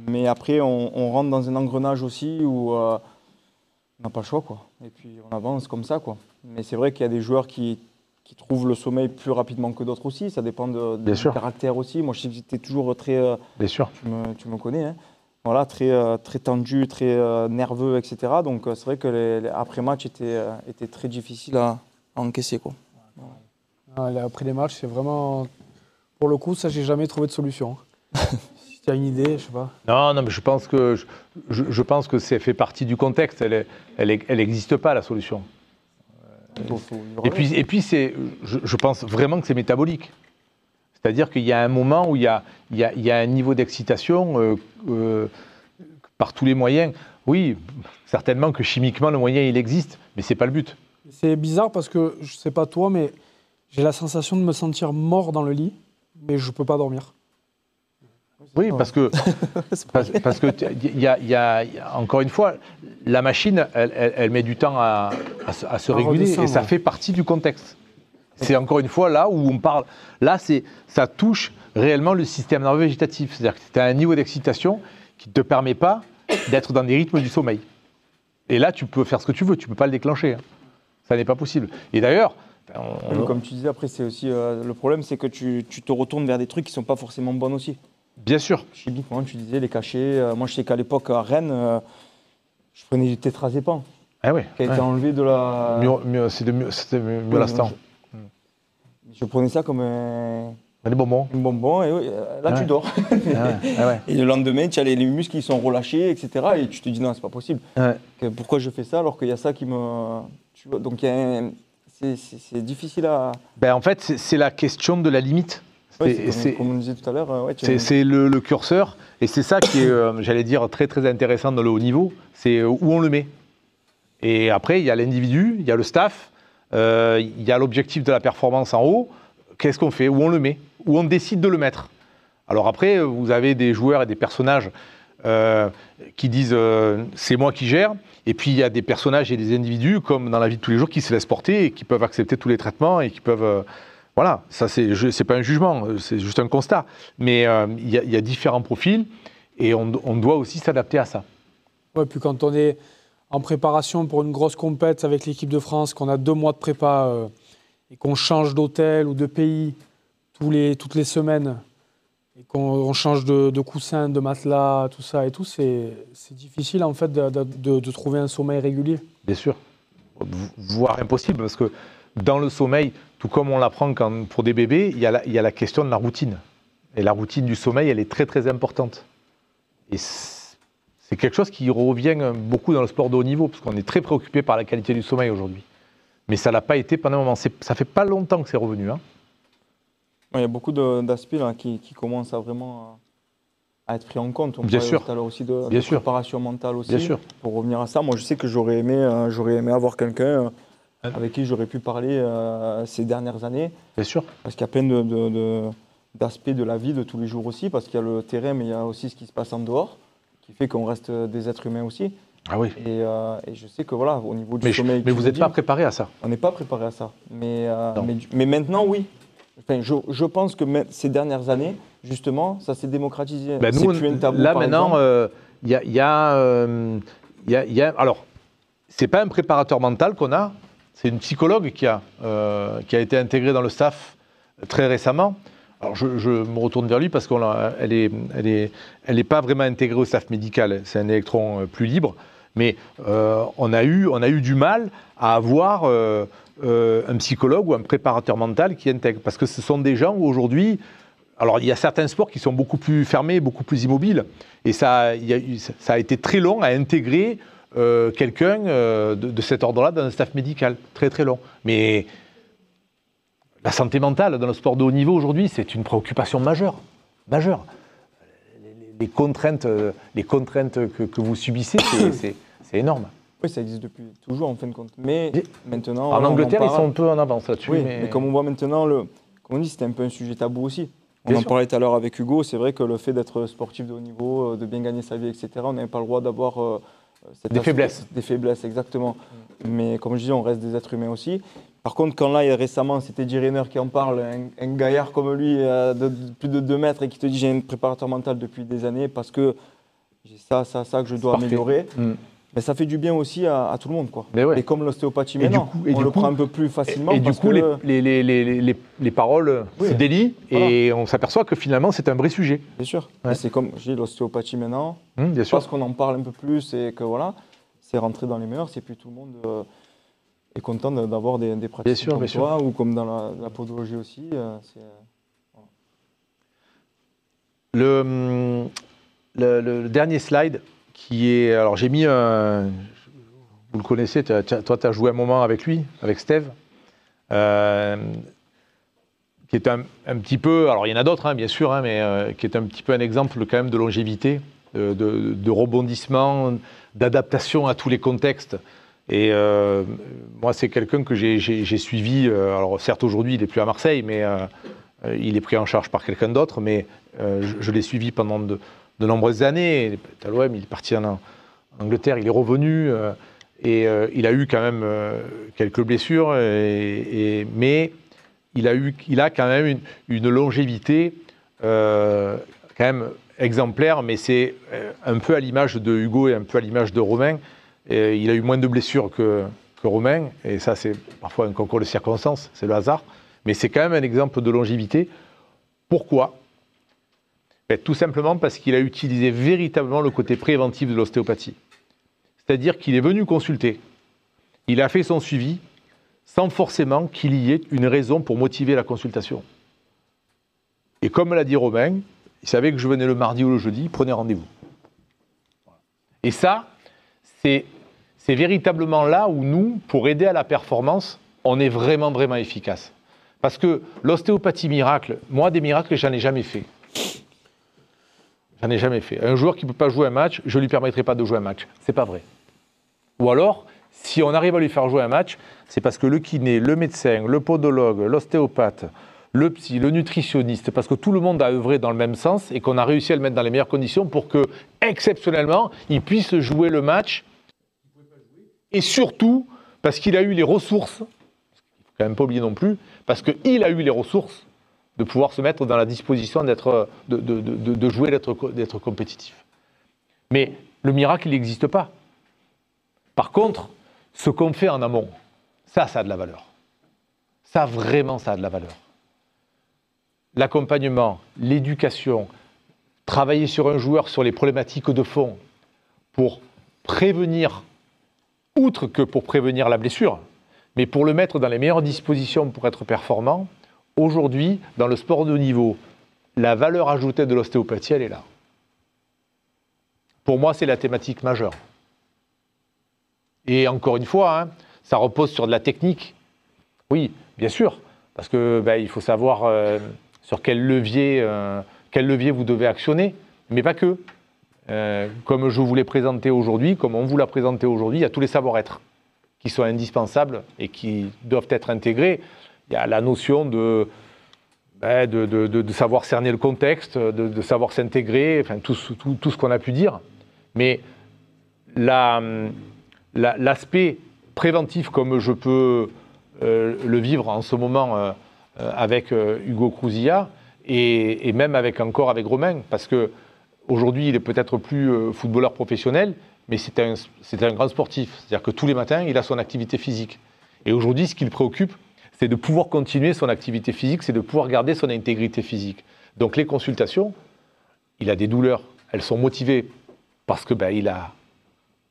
Mais après, on rentre dans un engrenage aussi où on n'a pas le choix, quoi. Et puis, on avance comme ça, quoi. Mais c'est vrai qu'il y a des joueurs qui trouvent le sommeil plus rapidement que d'autres aussi. Ça dépend du caractère aussi. Moi, j'étais toujours très... Bien sûr. Tu me connais, hein. Voilà, très tendu, très nerveux, etc. Donc, c'est vrai que les après-matchs étaient très difficiles à encaisser, quoi. Voilà. Après les matchs, c'est vraiment... Pour le coup, ça, j'ai jamais trouvé de solution. Si tu as une idée, je sais pas. Non, mais je pense que ça fait partie du contexte. Elle n'existe pas, la solution. Et puis je pense vraiment que c'est métabolique. C'est-à-dire qu'il y a un moment où il y a un niveau d'excitation par tous les moyens. Oui, certainement que chimiquement, le moyen, il existe, mais ce n'est pas le but. C'est bizarre parce que, je ne sais pas toi, mais j'ai la sensation de me sentir mort dans le lit, mais je ne peux pas dormir. Oui, parce que encore une fois, la machine, elle met du temps à se réguler et ça fait partie du contexte. C'est encore une fois là où on parle. Là, ça touche réellement le système nerveux végétatif. C'est-à-dire que tu as un niveau d'excitation qui ne te permet pas d'être dans des rythmes du sommeil. Et là, tu peux faire ce que tu veux, tu ne peux pas le déclencher. Hein. Ça n'est pas possible. Et d'ailleurs, comme tu disais, après, c'est aussi le problème, c'est que tu te retournes vers des trucs qui ne sont pas forcément bons aussi. Bien sûr. Chimiquement, tu disais, les cachets. Moi, je sais qu'à l'époque, à Rennes, je prenais du tétrazépam. Ah ouais. Qui a été enlevé de la. C'était Myolastan. Je prenais ça comme un bonbon. Un bonbon, et là, tu dors. Et le lendemain, tu as les muscles qui sont relâchés, etc. Et tu te dis, non, c'est pas possible. Pourquoi je fais ça alors qu'il y a ça qui me. Tu vois, donc, c'est difficile à. En fait, c'est la question de la limite. Comme on disait tout à l'heure. C'est le curseur, et c'est ça qui est, j'allais dire, très très intéressant dans le haut niveau, c'est où on le met. Et après, il y a l'individu, il y a le staff, il y a l'objectif de la performance en haut. Qu'est-ce qu'on fait? Où on le met? Où on décide de le mettre? Alors après, vous avez des joueurs et des personnages qui disent c'est moi qui gère, et puis il y a des personnages et des individus, comme dans la vie de tous les jours, qui se laissent porter et qui peuvent accepter tous les traitements et qui peuvent... Voilà, ça c'est pas un jugement, c'est juste un constat. Mais il y a différents profils et on doit aussi s'adapter à ça. Ouais, puis quand on est en préparation pour une grosse compète avec l'équipe de France, qu'on a 2 mois de prépa et qu'on change d'hôtel ou de pays toutes les semaines et qu'on change de coussin, de matelas, tout ça et tout, c'est difficile en fait de trouver un sommeil régulier. Bien sûr, voire impossible, parce que dans le sommeil, tout comme on l'apprend pour des bébés, il y a la question de la routine. Et la routine du sommeil, elle est très très importante. Et c'est quelque chose qui revient beaucoup dans le sport de haut niveau, parce qu'on est très préoccupé par la qualité du sommeil aujourd'hui. Mais ça ne l'a pas été pendant un moment. Ça ne fait pas longtemps que c'est revenu. Hein. Il y a beaucoup d'aspects qui commencent à vraiment à être pris en compte. On Bien sûr. Tout à l'heure aussi de préparation mentale aussi. Bien sûr. Pour revenir à ça, moi je sais que j'aurais aimé avoir quelqu'un avec qui j'aurais pu parler ces dernières années. Bien sûr. Parce qu'il y a plein d'aspects de la vie de tous les jours aussi, parce qu'il y a le terrain, mais il y a aussi ce qui se passe en dehors, qui fait qu'on reste des êtres humains aussi. Ah oui. Et je sais que voilà, au niveau du sommeil... Mais vous n'êtes pas préparé à ça. On n'est pas préparé à ça. Mais maintenant, oui. Enfin, je pense que ces dernières années, justement, ça s'est démocratisé. Nous, c'est plus un tabou, là, maintenant, il y a... Alors, ce n'est pas un préparateur mental qu'on a, c'est une psychologue qui a été intégrée dans le staff très récemment. Alors, je me retourne vers lui parce qu'elle n'est pas vraiment intégrée au staff médical. C'est un électron plus libre. Mais on a eu du mal à avoir un psychologue ou un préparateur mental qui intègre. Parce que ce sont des gens où aujourd'hui... Alors, il y a certains sports qui sont beaucoup plus fermés, beaucoup plus immobiles. Et ça a été très long à intégrer quelqu'un de cet ordre-là dans un staff médical. Très, très long. Mais la santé mentale dans le sport de haut niveau aujourd'hui, c'est une préoccupation majeure. Majeure. Les contraintes que vous subissez, c'est énorme. Oui, ça existe depuis toujours en fin de compte. Mais maintenant... En Angleterre, ils sont un peu en avance là-dessus. Oui, mais comme on voit maintenant, comme on dit, c'était un peu un sujet tabou aussi. On en parlait tout à l'heure avec Hugo, c'est vrai que le fait d'être sportif de haut niveau, de bien gagner sa vie, etc., on n'avait pas le droit d'avoir... des faiblesses. Des faiblesses, exactement. Mais comme je dis, on reste des êtres humains aussi. Par contre, quand là, récemment, c'était Jerry Renner qui en parle, un gaillard comme lui, de plus de 2 mètres, et qui te dit j'ai un préparateur mental depuis des années parce que j'ai ça que je dois améliorer. Mais ça fait du bien aussi à tout le monde, quoi. Et comme l'ostéopathie maintenant, on le prend un peu plus facilement. Et du coup, les paroles se délient et on s'aperçoit que finalement, c'est un vrai sujet. Bien sûr. Ouais. C'est comme j'ai l'ostéopathie maintenant, bien sûr. Parce qu'on en parle un peu plus et que voilà, c'est rentré dans les mœurs et puis tout le monde est content d'avoir des pratiques comme toi ou comme dans la podologie aussi. Le dernier slide qui est... Alors j'ai mis un... Vous le connaissez, toi tu as joué un moment avec lui, avec Steve, qui est un petit peu... Alors il y en a d'autres, bien sûr, mais qui est un petit peu un exemple quand même de longévité, de rebondissement, d'adaptation à tous les contextes. Et moi, c'est quelqu'un que j'ai suivi. Alors certes, aujourd'hui, il n'est plus à Marseille, mais il est pris en charge par quelqu'un d'autre, mais je l'ai suivi pendant de nombreuses années. À l'OM, il est parti en Angleterre, il est revenu, et il a eu quand même quelques blessures, mais il a quand même une longévité quand même exemplaire, mais c'est un peu à l'image de Hugo et un peu à l'image de Romain. Et il a eu moins de blessures que Romain, et ça c'est parfois un concours de circonstances, c'est le hasard, mais c'est quand même un exemple de longévité. Pourquoi ? Tout simplement parce qu'il a utilisé véritablement le côté préventif de l'ostéopathie. C'est-à-dire qu'il est venu consulter, il a fait son suivi, sans forcément qu'il y ait une raison pour motiver la consultation. Et comme l'a dit Romain, il savait que je venais le mardi ou le jeudi, prenez rendez-vous. Et ça, c'est véritablement là où nous, pour aider à la performance, on est vraiment, vraiment efficace. Parce que l'ostéopathie miracle, moi, des miracles, j'en ai jamais fait. J'en ai jamais fait. Un joueur qui ne peut pas jouer un match, je ne lui permettrai pas de jouer un match. C'est pas vrai. Ou alors, si on arrive à lui faire jouer un match, c'est parce que le kiné, le médecin, le podologue, l'ostéopathe, le psy, le nutritionniste, parce que tout le monde a œuvré dans le même sens et qu'on a réussi à le mettre dans les meilleures conditions pour que, exceptionnellement, il puisse jouer le match. Et surtout, parce qu'il a eu les ressources, il ne faut quand même pas oublier non plus, parce qu'il a eu les ressources de pouvoir se mettre dans la disposition de jouer, d'être compétitif. Mais le miracle, il n'existe pas. Par contre, ce qu'on fait en amont, ça a de la valeur. Ça, vraiment, ça a de la valeur. L'accompagnement, l'éducation, travailler sur un joueur, sur les problématiques de fond, pour prévenir, outre que pour prévenir la blessure, mais pour le mettre dans les meilleures dispositions pour être performant, aujourd'hui, dans le sport de haut niveau, la valeur ajoutée de l'ostéopathie, elle est là. Pour moi, c'est la thématique majeure. Et encore une fois, ça repose sur de la technique. Oui, bien sûr, parce que il faut savoir sur quel levier vous devez actionner, mais pas que. Comme je vous l'ai présenté aujourd'hui, comme on vous l'a présenté aujourd'hui, il y a tous les savoir-être qui sont indispensables et qui doivent être intégrés. Il y a la notion de savoir cerner le contexte, de savoir s'intégrer, enfin tout ce qu'on a pu dire. Mais l'aspect préventif, comme je peux le vivre en ce moment avec Hugo Crouzilla, et même avec Romain, parce qu'aujourd'hui, il est peut-être plus footballeur professionnel, mais c'est un grand sportif. C'est-à-dire que tous les matins, il a son activité physique. Et aujourd'hui, ce qui le préoccupe, c'est de pouvoir continuer son activité physique, c'est de pouvoir garder son intégrité physique. Donc les consultations, il a des douleurs, elles sont motivées parce que il a...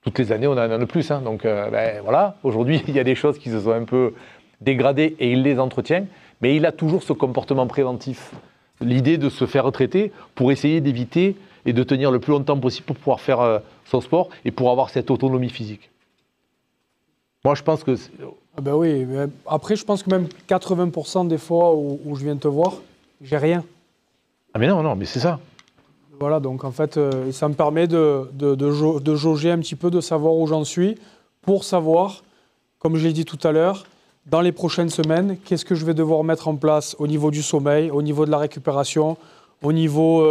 Toutes les années, on en a de plus. Donc voilà, aujourd'hui, il y a des choses qui se sont un peu dégradées et il les entretient, mais il a toujours ce comportement préventif. L'idée de se faire retraiter pour essayer d'éviter et de tenir le plus longtemps possible pour pouvoir faire son sport et pour avoir cette autonomie physique. Moi, je pense que... oui, mais après, je pense que même 80% des fois où je viens te voir, j'ai rien. Ah mais non, mais c'est ça. Voilà, donc en fait, ça me permet de jauger un petit peu, de savoir où j'en suis, pour savoir, comme je l'ai dit tout à l'heure, dans les prochaines semaines, qu'est-ce que je vais devoir mettre en place au niveau du sommeil, au niveau de la récupération, au niveau,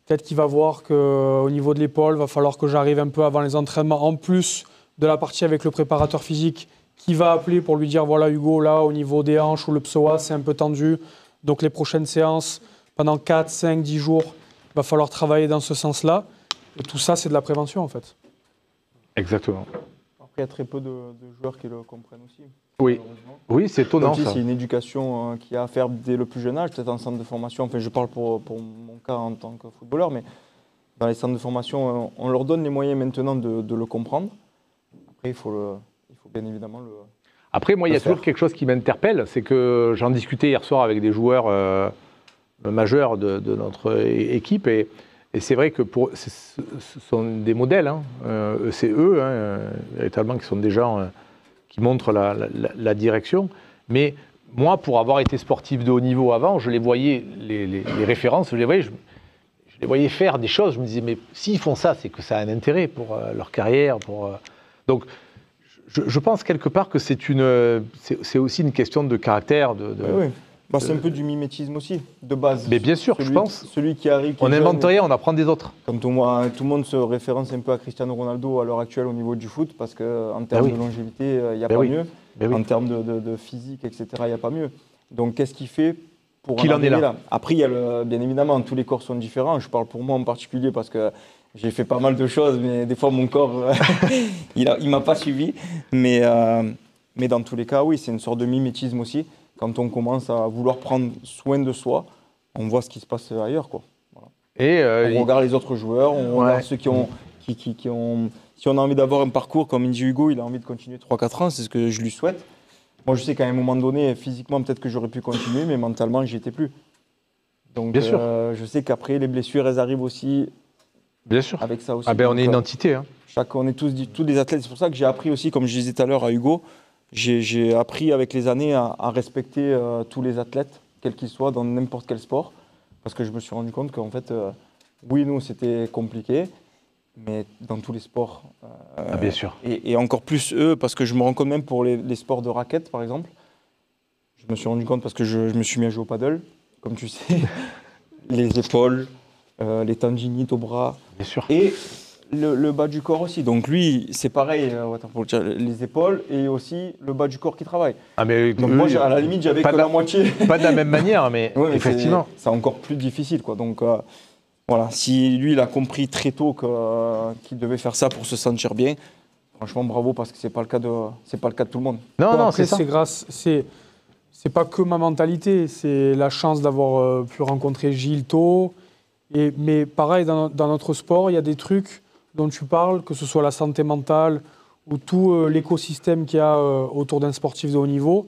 peut-être qu'il va voir qu'au niveau de l'épaule, il va falloir que j'arrive un peu avant les entraînements, en plus de la partie avec le préparateur physique, qui va appeler pour lui dire, voilà Hugo, là, au niveau des hanches ou le psoas, c'est un peu tendu, donc les prochaines séances, pendant 4, 5, 10 jours, il va falloir travailler dans ce sens-là. Et tout ça, c'est de la prévention, en fait. Exactement. Après, il y a très peu de joueurs qui le comprennent aussi. Oui, c'est étonnant, ça. C'est une éducation qu'il y a à faire dès le plus jeune âge, peut-être en centre de formation. Enfin, je parle pour mon cas en tant que footballeur, mais dans les centres de formation, on leur donne les moyens maintenant de le comprendre. Après, il faut bien évidemment le... Après, moi, il y a toujours quelque chose qui m'interpelle, c'est que j'en discutais hier soir avec des joueurs majeurs de notre équipe, et c'est vrai que ce sont des modèles, c'est eux, véritablement, qui sont des gens qui montrent la direction. Mais moi, pour avoir été sportif de haut niveau avant, je les voyais, les références, je les voyais faire des choses. Je me disais, mais s'ils font ça, c'est que ça a un intérêt pour leur carrière. Donc, je pense quelque part que c'est aussi une question de caractère, C'est un peu du mimétisme aussi, de base. Mais bien sûr, je pense. Celui qui arrive. On invente rien, on apprend des autres. Comme tout le monde se référence un peu à Cristiano Ronaldo à l'heure actuelle au niveau du foot, parce qu'en termes de longévité, il n'y a pas mieux. En termes de physique, etc., il n'y a pas mieux. Donc, qu'est-ce qu'il fait pour qu'il en est là. Après, il y a bien évidemment, tous les corps sont différents. Je parle pour moi en particulier parce que j'ai fait pas mal de choses, mais des fois, mon corps, il m'a pas suivi. Mais dans tous les cas, oui, c'est une sorte de mimétisme aussi. Quand on commence à vouloir prendre soin de soi, on voit ce qui se passe ailleurs, quoi. Voilà. Et on regarde les autres joueurs, on regarde ceux qui ont... Si on a envie d'avoir un parcours comme Indy Hugo, il a envie de continuer 3-4 ans, c'est ce que je lui souhaite. Moi, je sais qu'à un moment donné, physiquement, peut-être que j'aurais pu continuer, mais mentalement, j'y étais plus. Donc, bien sûr. Je sais qu'après, les blessures, elles arrivent aussi. Bien sûr. Avec ça aussi. On est une entité. Hein. On est tous des athlètes. C'est pour ça que j'ai appris aussi, comme je disais tout à l'heure à Hugo, j'ai appris avec les années à respecter tous les athlètes, quels qu'ils soient, dans n'importe quel sport. Parce que je me suis rendu compte qu'en fait, oui, nous, c'était compliqué. Mais dans tous les sports. Bien sûr. Et encore plus eux, parce que je me rends compte même pour les sports de raquettes, par exemple. Je me suis rendu compte parce que je me suis mis à jouer au paddle, comme tu sais. Les épaules, les tendinites au bras. Bien sûr. Et le bas du corps aussi. Donc lui, c'est pareil, les épaules et aussi le bas du corps qui travaille. Donc moi, à la limite, j'avais que la moitié. Pas de la même manière, mais effectivement. C'est encore plus difficile, quoi. Donc... Voilà, si lui, il a compris très tôt qu'il devait faire ça pour se sentir bien, franchement, bravo, parce que c'est pas le cas de tout le monde. Non, c'est ça. C'est pas que ma mentalité, c'est la chance d'avoir pu rencontrer Gilles tôt. Mais pareil, dans notre sport, il y a des trucs dont tu parles, que ce soit la santé mentale ou tout l'écosystème qu'il y a autour d'un sportif de haut niveau.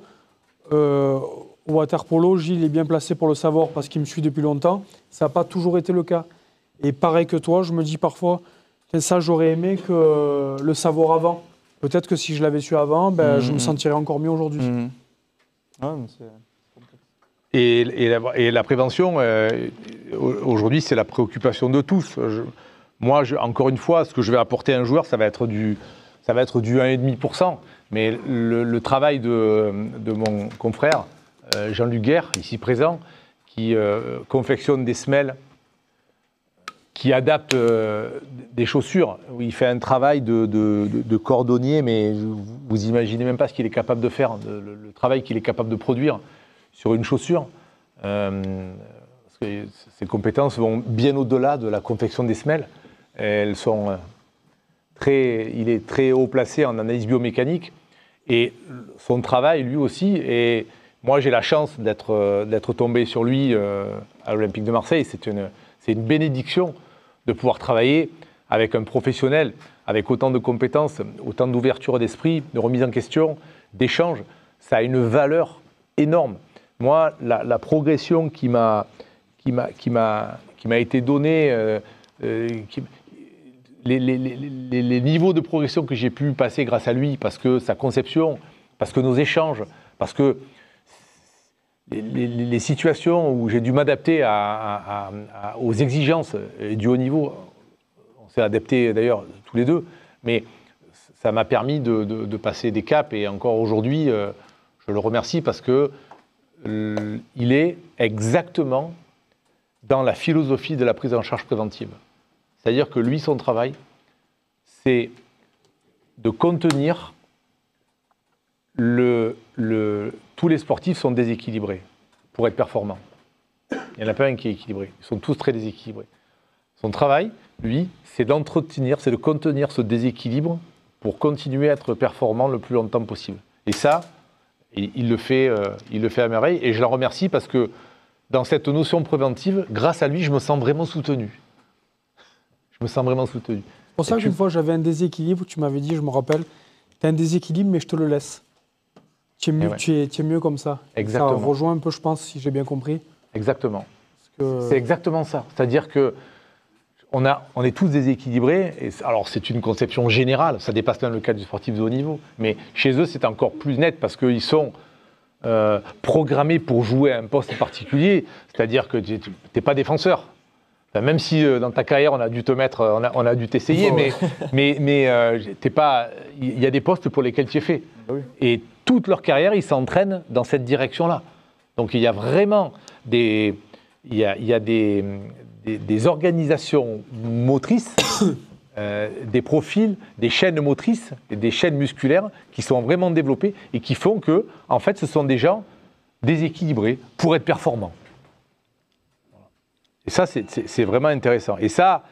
Au water-polo, Gilles est bien placé pour le savoir parce qu'il me suit depuis longtemps. Ça n'a pas toujours été le cas. Et pareil que toi, je me dis parfois, ça, j'aurais aimé le savoir avant. Peut-être que si je l'avais su avant, je me sentirais encore mieux aujourd'hui. Et la prévention, aujourd'hui, c'est la préoccupation de tous. Moi, encore une fois, ce que je vais apporter à un joueur, ça va être du 1,5%. Mais le travail de mon confrère, Jean-Luc Guerre, ici présent, qui confectionne des semelles, qui adapte des chaussures, où il fait un travail de cordonnier, mais vous imaginez même pas ce qu'il est capable de faire, le travail qu'il est capable de produire sur une chaussure. Parce que ses compétences vont bien au-delà de la confection des semelles. Elles sont il est très haut placé en analyse biomécanique, et son travail, lui aussi, et moi, j'ai la chance d'être tombé sur lui à l'Olympique de Marseille. C'est une bénédiction de pouvoir travailler avec un professionnel, avec autant de compétences, autant d'ouverture d'esprit, de remise en question, d'échange. Ça a une valeur énorme. Moi, la progression qui m'a été donnée, les niveaux de progression que j'ai pu passer grâce à lui, parce que sa conception, parce que nos échanges, parce que les situations où j'ai dû m'adapter aux exigences du haut niveau, on s'est adaptés d'ailleurs tous les deux, mais ça m'a permis de passer des caps, et encore aujourd'hui, je le remercie parce que il est exactement dans la philosophie de la prise en charge préventive. C'est-à-dire que lui, son travail, c'est de contenir tous les sportifs sont déséquilibrés pour être performants. Il n'y en a pas un qui est équilibré. Ils sont tous très déséquilibrés. Son travail, lui, c'est d'entretenir, c'est de contenir ce déséquilibre pour continuer à être performant le plus longtemps possible. Et ça, il le fait à merveille. Et je l'en remercie parce que dans cette notion préventive, grâce à lui, je me sens vraiment soutenu. Je me sens vraiment soutenu. C'est pour ça qu'une fois, j'avais un déséquilibre, tu m'avais dit, je me rappelle, tu as un déséquilibre, mais je te le laisse. Tu es mieux comme ça. Exactement. Ça rejoint un peu, je pense, si j'ai bien compris. Exactement. C'est exactement ça. C'est-à-dire que on est tous déséquilibrés. Alors, c'est une conception générale. Ça dépasse même le cadre du sportif de haut niveau. Mais chez eux, c'est encore plus net parce qu'ils sont programmés pour jouer à un poste particulier. C'est-à-dire que tu n'es pas défenseur. Enfin, même si dans ta carrière, on a dû te mettre, on a dû t'essayer, mais t'es pas. Il y a des postes pour lesquels tu es fait. Oui. Et toute leur carrière, ils s'entraînent dans cette direction-là. Donc il y a vraiment des organisations motrices, des profils, des chaînes motrices, des chaînes musculaires qui sont vraiment développées et qui font que, en fait, ce sont des gens déséquilibrés pour être performants. Et ça, c'est vraiment intéressant. Et ça,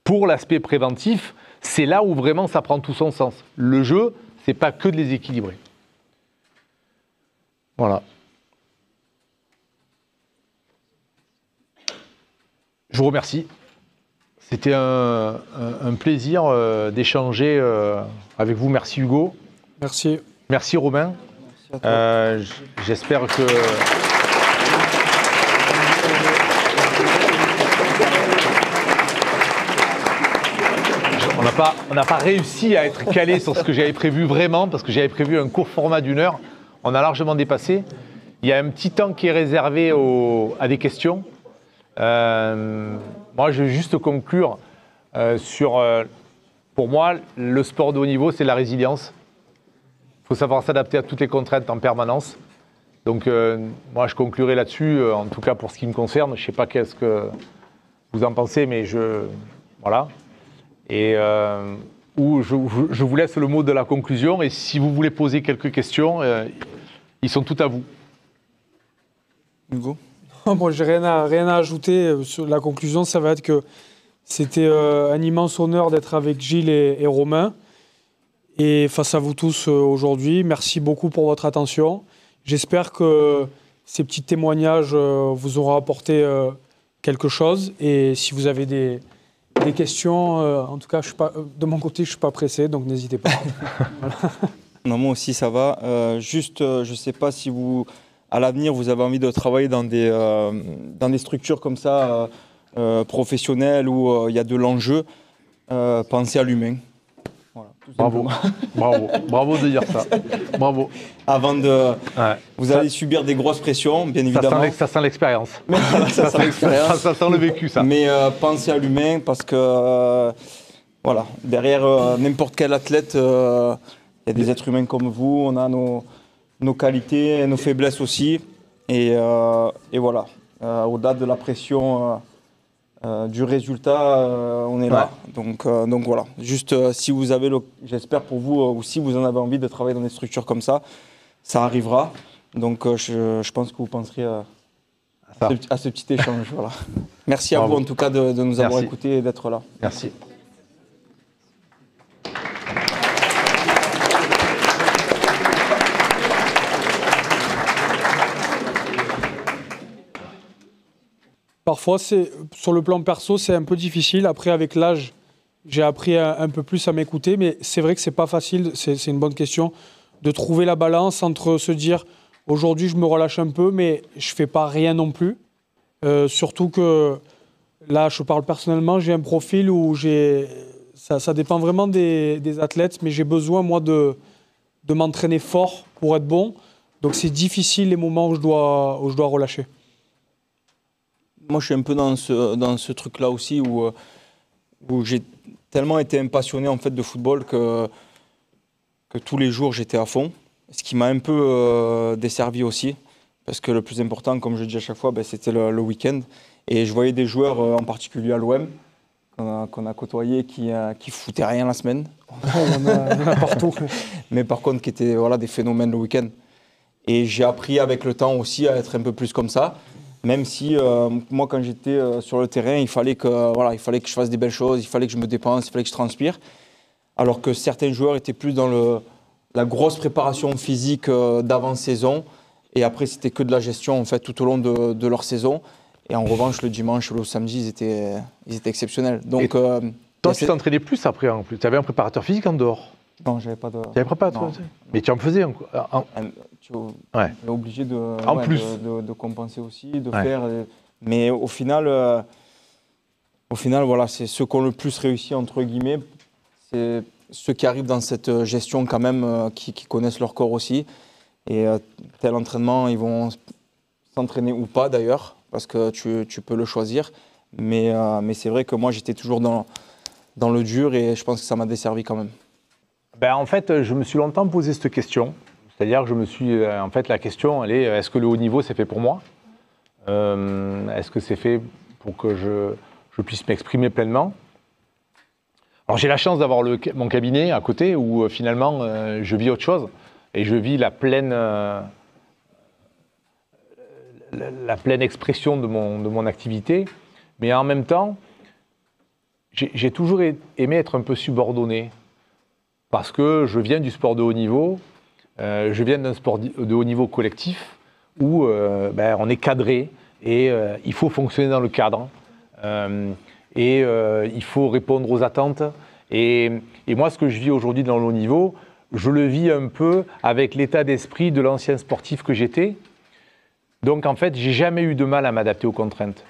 pour l'aspect préventif, c'est là où vraiment ça prend tout son sens. Le jeu, c'est pas que de les équilibrer. Voilà. Je vous remercie. C'était un plaisir d'échanger avec vous. Merci Hugo. Merci. Merci Romain. J'espère que... On n'a pas réussi à être calé sur ce que j'avais prévu vraiment, parce que j'avais prévu un court format d'1 heure. On a largement dépassé. Il y a un petit temps qui est réservé à des questions. Moi, je vais juste conclure sur... pour moi, le sport de haut niveau, c'est la résilience. Il faut savoir s'adapter à toutes les contraintes en permanence. Donc, moi, je conclurai là-dessus, en tout cas pour ce qui me concerne. Je ne sais pas qu'est-ce que vous en pensez, mais voilà. Et je vous laisse le mot de la conclusion. Et si vous voulez poser quelques questions, ils sont tout à vous. Hugo ? Bon, j'ai rien à ajouter. Sur la conclusion, ça va être que c'était un immense honneur d'être avec Gilles et Romain. Et face à vous tous aujourd'hui, merci beaucoup pour votre attention. J'espère que ces petits témoignages vous auront apporté quelque chose. Et si vous avez des questions, en tout cas, de mon côté, je ne suis pas pressé, donc n'hésitez pas. Voilà. Non, moi aussi, ça va. Juste, je ne sais pas si à l'avenir, vous avez envie de travailler dans des structures comme ça, professionnelles, où il y a de l'enjeu. Pensez à l'humain. Voilà, Bravo de dire ça. Bravo. Avant vous allez subir des grosses pressions, bien évidemment. Ça sent l'expérience. Voilà, ça sent l'expérience. Ça sent le vécu, ça. Mais pensez à l'humain, parce que voilà, derrière n'importe quel athlète, il y a des êtres humains comme vous. On a nos qualités et nos faiblesses aussi. Et voilà, au-delà de la pression du résultat, on est là. Donc voilà, juste si vous avez, j'espère pour vous, ou si vous en avez envie de travailler dans des structures comme ça, ça arrivera. Donc je pense que vous penserez à ce petit échange. Voilà. Merci à vous en tout cas de nous avoir écoutés et d'être là. Merci. Parfois, sur le plan perso, c'est un peu difficile. Après, avec l'âge, j'ai appris un peu plus à m'écouter. Mais c'est vrai que c'est pas facile, c'est une bonne question, de trouver la balance entre se dire « aujourd'hui, je me relâche un peu, mais je fais pas rien non plus ». Surtout que, là, je parle personnellement, j'ai un profil où ça dépend vraiment des athlètes, mais j'ai besoin, moi, de m'entraîner fort pour être bon. Donc, c'est difficile les moments où je dois relâcher. Moi, je suis un peu dans ce truc-là aussi où j'ai tellement été un passionné en fait, de football que tous les jours, j'étais à fond. Ce qui m'a un peu desservi aussi. Parce que le plus important, comme je dis à chaque fois, c'était le week-end. Et je voyais des joueurs, en particulier à l'OM, qu'on a côtoyés, qui foutaient rien la semaine. On en a partout. Mais par contre, qui étaient des phénomènes le week-end. Et j'ai appris avec le temps aussi à être un peu plus comme ça. Même si, moi, quand j'étais sur le terrain, il fallait que je fasse des belles choses, il fallait que je me dépense, il fallait que je transpire. Alors que certains joueurs étaient plus dans la grosse préparation physique d'avant-saison. Et après, c'était que de la gestion en fait, tout au long de leur saison. Et en revanche, le dimanche ou le samedi, ils étaient exceptionnels. Donc, toi, tu t'entraînais plus après en plus. Tu avais un préparateur physique en dehors? Non, j'avais pas de... Tu avais préparateur? Mais tu en faisais Tu es obligé de compenser aussi, de faire... Mais au final, voilà, c'est ceux qui ont le plus réussi, entre guillemets. C'est ceux qui arrivent dans cette gestion quand même, qui connaissent leur corps aussi. Et tel entraînement, ils vont s'entraîner ou pas d'ailleurs, parce que tu peux le choisir. Mais c'est vrai que moi, j'étais toujours dans le dur et je pense que ça m'a desservi quand même. En fait, je me suis longtemps posé cette question. C'est-à-dire que je me suis... en fait, la question, elle est, est-ce que le haut niveau, c'est fait pour moi? Est-ce que c'est fait pour que je puisse m'exprimer pleinement? Alors, j'ai la chance d'avoir mon cabinet à côté où, finalement, je vis autre chose. Et je vis la pleine expression de mon activité. Mais en même temps, j'ai toujours aimé être un peu subordonné. Parce que je viens du sport de haut niveau, je viens d'un sport de haut niveau collectif où on est cadré et il faut fonctionner dans le cadre. Il faut répondre aux attentes. Et moi, ce que je vis aujourd'hui dans le haut niveau, je le vis un peu avec l'état d'esprit de l'ancien sportif que j'étais. Donc, en fait, j'ai jamais eu de mal à m'adapter aux contraintes.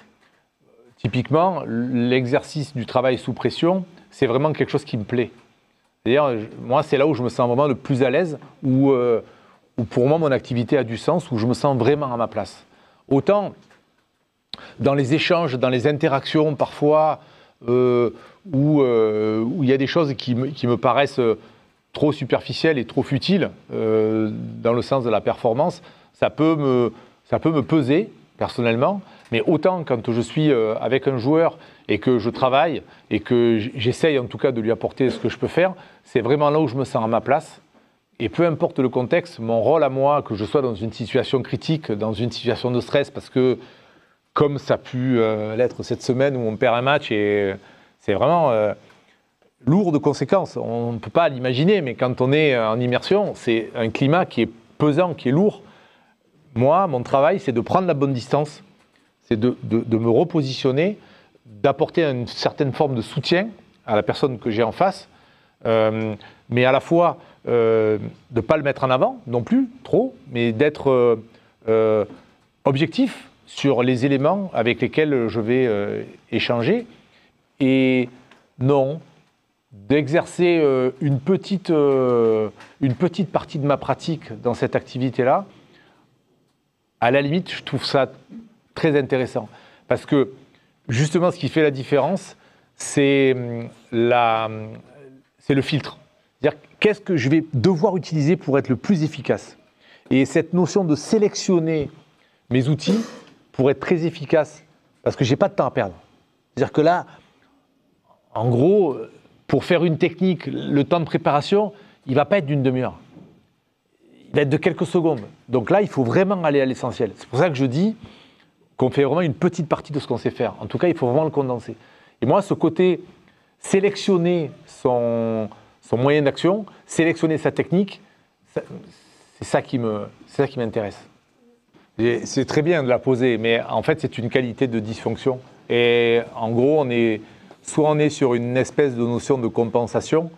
Typiquement, l'exercice du travail sous pression, c'est vraiment quelque chose qui me plaît. C'est-à-dire, moi, c'est là où je me sens vraiment le plus à l'aise, où pour moi, mon activité a du sens, où je me sens vraiment à ma place. Autant, dans les échanges, dans les interactions, parfois, où il y a des choses qui me paraissent trop superficielles et trop futiles, dans le sens de la performance, ça peut me peser, personnellement, mais autant quand je suis avec un joueur et que je travaille et que j'essaye en tout cas de lui apporter ce que je peux faire, c'est vraiment là où je me sens à ma place. Et peu importe le contexte, mon rôle à moi, que je sois dans une situation critique, dans une situation de stress, parce que comme ça a pu l'être cette semaine où on perd un match, et c'est vraiment lourd de conséquences. On ne peut pas l'imaginer, mais quand on est en immersion, c'est un climat qui est pesant, qui est lourd. Moi, mon travail, c'est de prendre la bonne distance, c'est de me repositionner, d'apporter une certaine forme de soutien à la personne que j'ai en face, mais à la fois de ne pas le mettre en avant non plus, trop, mais d'être objectif sur les éléments avec lesquels je vais échanger, et non, d'exercer une petite partie de ma pratique dans cette activité-là. À la limite, je trouve ça très intéressant. Parce que, justement, ce qui fait la différence, c'est le filtre. C'est-à-dire, qu'est-ce que je vais devoir utiliser pour être le plus efficace? Et cette notion de sélectionner mes outils pour être très efficace, parce que je n'ai pas de temps à perdre. C'est-à-dire que là, en gros, pour faire une technique, le temps de préparation, il ne va pas être d'une demi-heure. Il va être de quelques secondes. Donc là, il faut vraiment aller à l'essentiel. C'est pour ça que je dis qu'on fait vraiment une petite partie de ce qu'on sait faire. En tout cas, il faut vraiment le condenser. Et moi, ce côté sélectionner son moyen d'action, sélectionner sa technique, c'est ça qui m'intéresse. Et c'est très bien de la poser, mais en fait, c'est une qualité de dysfonction. Et en gros, soit on est sur une espèce de notion de compensation,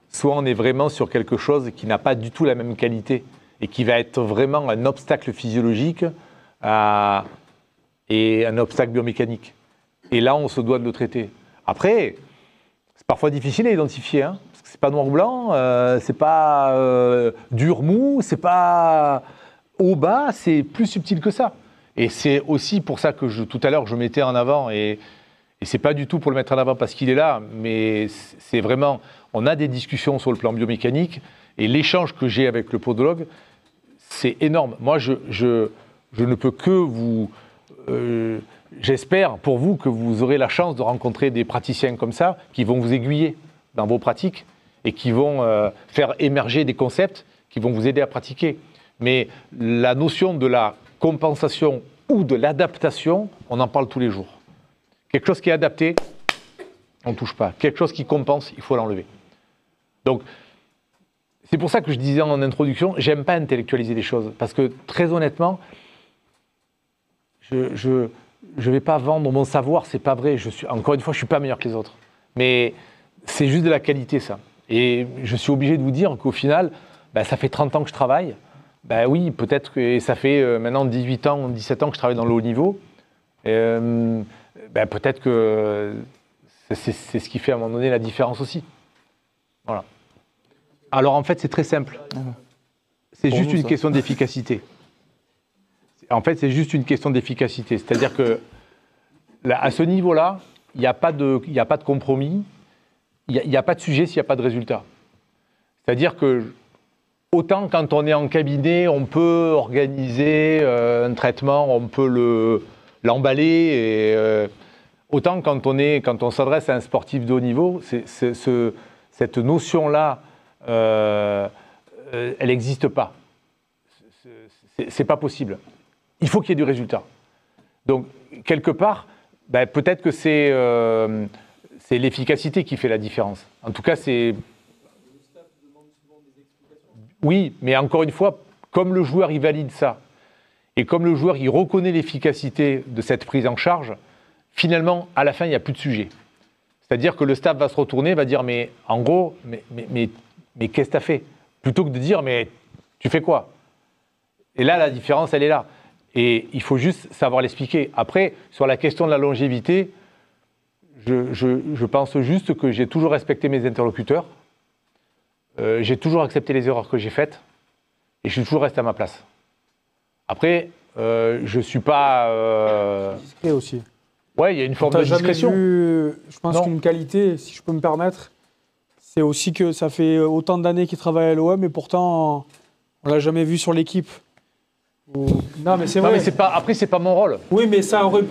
soit on est vraiment sur quelque chose qui n'a pas du tout la même qualité et qui va être vraiment un obstacle physiologique et un obstacle biomécanique. Et là, on se doit de le traiter. Après, c'est parfois difficile à identifier, hein, parce que c'est pas noir ou blanc, c'est pas dur mou, c'est pas haut bas, c'est plus subtil que ça. Et c'est aussi pour ça que tout à l'heure, je mettais en avant, et c'est pas du tout pour le mettre en avant parce qu'il est là, mais c'est vraiment, on a des discussions sur le plan biomécanique, et l'échange que j'ai avec le podologue, c'est énorme. Moi, je ne peux que vous... j'espère pour vous que vous aurez la chance de rencontrer des praticiens comme ça, qui vont vous aiguiller dans vos pratiques, et qui vont faire émerger des concepts qui vont vous aider à pratiquer. Mais la notion de la compensation ou de l'adaptation, on en parle tous les jours. Quelque chose qui est adapté, on ne touche pas. Quelque chose qui compense, il faut l'enlever. Donc, c'est pour ça que je disais en introduction, j'aime pas intellectualiser les choses. Parce que, très honnêtement, je vais pas vendre mon savoir, c'est pas vrai. Encore une fois, je suis pas meilleur que les autres. Mais c'est juste de la qualité, ça. Et je suis obligé de vous dire qu'au final, ça fait 30 ans que je travaille. Oui, peut-être que ça fait maintenant 18 ans, 17 ans que je travaille dans le haut niveau. Peut-être que c'est ce qui fait à un moment donné la différence aussi. Voilà. Alors en fait, c'est très simple. C'est juste une question d'efficacité. En fait, c'est juste une question d'efficacité. C'est-à-dire que à ce niveau-là, il n'y a pas de compromis, il n'y a pas de sujet s'il n'y a pas de résultat. C'est-à-dire que autant quand on est en cabinet, on peut organiser un traitement, on peut l'emballer. Autant quand on s'adresse à un sportif de haut niveau, cette notion-là, elle n'existe pas. C'est pas possible. Il faut qu'il y ait du résultat. Donc, quelque part, peut-être que c'est l'efficacité qui fait la différence. En tout cas, c'est... Oui, mais encore une fois, comme le joueur, il valide ça, et comme le joueur, il reconnaît l'efficacité de cette prise en charge, finalement, à la fin, il n'y a plus de sujet. C'est-à-dire que le staff va se retourner, va dire, mais en gros, mais qu'est-ce que tu as fait? Plutôt que de dire, mais tu fais quoi? Et là, la différence, elle est là. Et il faut juste savoir l'expliquer. Après, sur la question de la longévité, je pense juste que j'ai toujours respecté mes interlocuteurs. J'ai toujours accepté les erreurs que j'ai faites et je suis toujours resté à ma place. Après, je ne suis pas... Discret aussi. Ouais, il y a une forme de discrétion. Je pense qu'une qualité, si je peux me permettre, c'est aussi que ça fait autant d'années qu'il travaille à l'OM et pourtant, on ne l'a jamais vu sur l'équipe. Non, mais c'est vrai. Mais après, c'est pas mon rôle. Oui, mais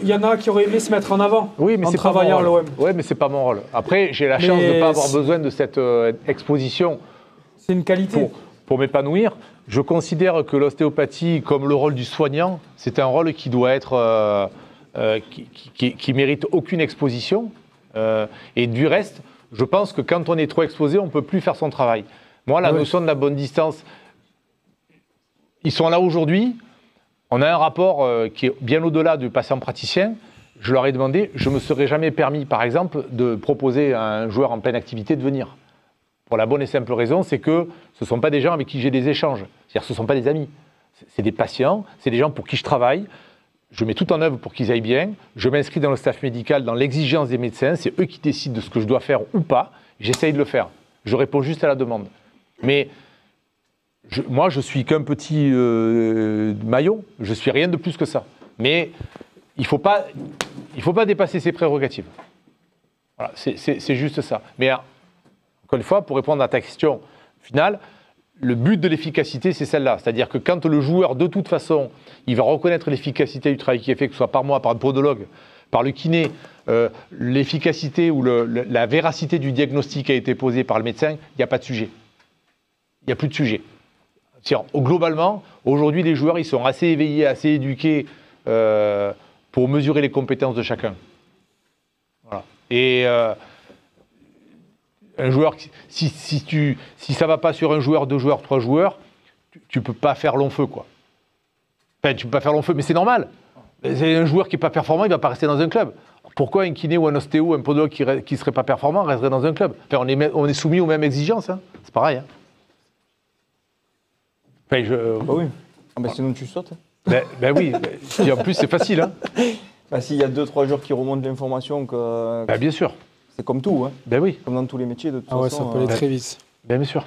il y en a qui auraient aimé se mettre en avant en travaillant à l'OM. Oui, mais c'est pas mon rôle. Après, j'ai la chance de ne pas avoir besoin de cette exposition. C'est une qualité. Pour m'épanouir. Je considère que l'ostéopathie, comme le rôle du soignant, c'est un rôle qui doit être... qui mérite aucune exposition. Et du reste, je pense que quand on est trop exposé, on ne peut plus faire son travail. Moi, la notion de la bonne distance, ils sont là aujourd'hui. On a un rapport qui est bien au-delà du patient praticien. Je leur ai demandé, je ne me serais jamais permis, par exemple, de proposer à un joueur en pleine activité de venir. Pour la bonne et simple raison, c'est que ce ne sont pas des gens avec qui j'ai des échanges. C'est-à-dire ce ne sont pas des amis. C'est des patients, c'est des gens pour qui je travaille. Je mets tout en œuvre pour qu'ils aillent bien. Je m'inscris dans le staff médical, dans l'exigence des médecins. C'est eux qui décident de ce que je dois faire ou pas. J'essaye de le faire. Je réponds juste à la demande. Mais moi, je suis qu'un petit maillon. Je ne suis rien de plus que ça. Mais il ne faut pas dépasser ses prérogatives. Voilà, c'est juste ça. Mais encore une fois, pour répondre à ta question finale, le but de l'efficacité, c'est celle-là. C'est-à-dire que quand le joueur, de toute façon, il va reconnaître l'efficacité du travail qui est fait, que ce soit par moi, par le podologue, par le kiné, l'efficacité ou la véracité du diagnostic a été posé par le médecin, il n'y a pas de sujet. Il n'y a plus de sujet. Globalement, aujourd'hui, les joueurs, ils sont assez éveillés, assez éduqués pour mesurer les compétences de chacun. Voilà. Et un joueur, si ça ne va pas sur un joueur, 2 joueurs, 3 joueurs, tu ne peux pas faire long feu, quoi. Enfin, tu ne peux pas faire long feu, mais c'est normal. C'est un joueur qui n'est pas performant, il ne va pas rester dans un club. Pourquoi un kiné ou un ostéo, un podologue qui ne serait pas performant resterait dans un club? Enfin, on est soumis aux mêmes exigences, hein. C'est pareil. Hein. Enfin, oui. Sinon tu sautes. Oui. Et en plus, c'est facile. Hein. S'il y a 2-3 jours qui remontent l'information que... bien sûr. C'est comme tout, hein. Oui. Comme dans tous les métiers, de toute façon. Ça peut aller très vite. Bien sûr.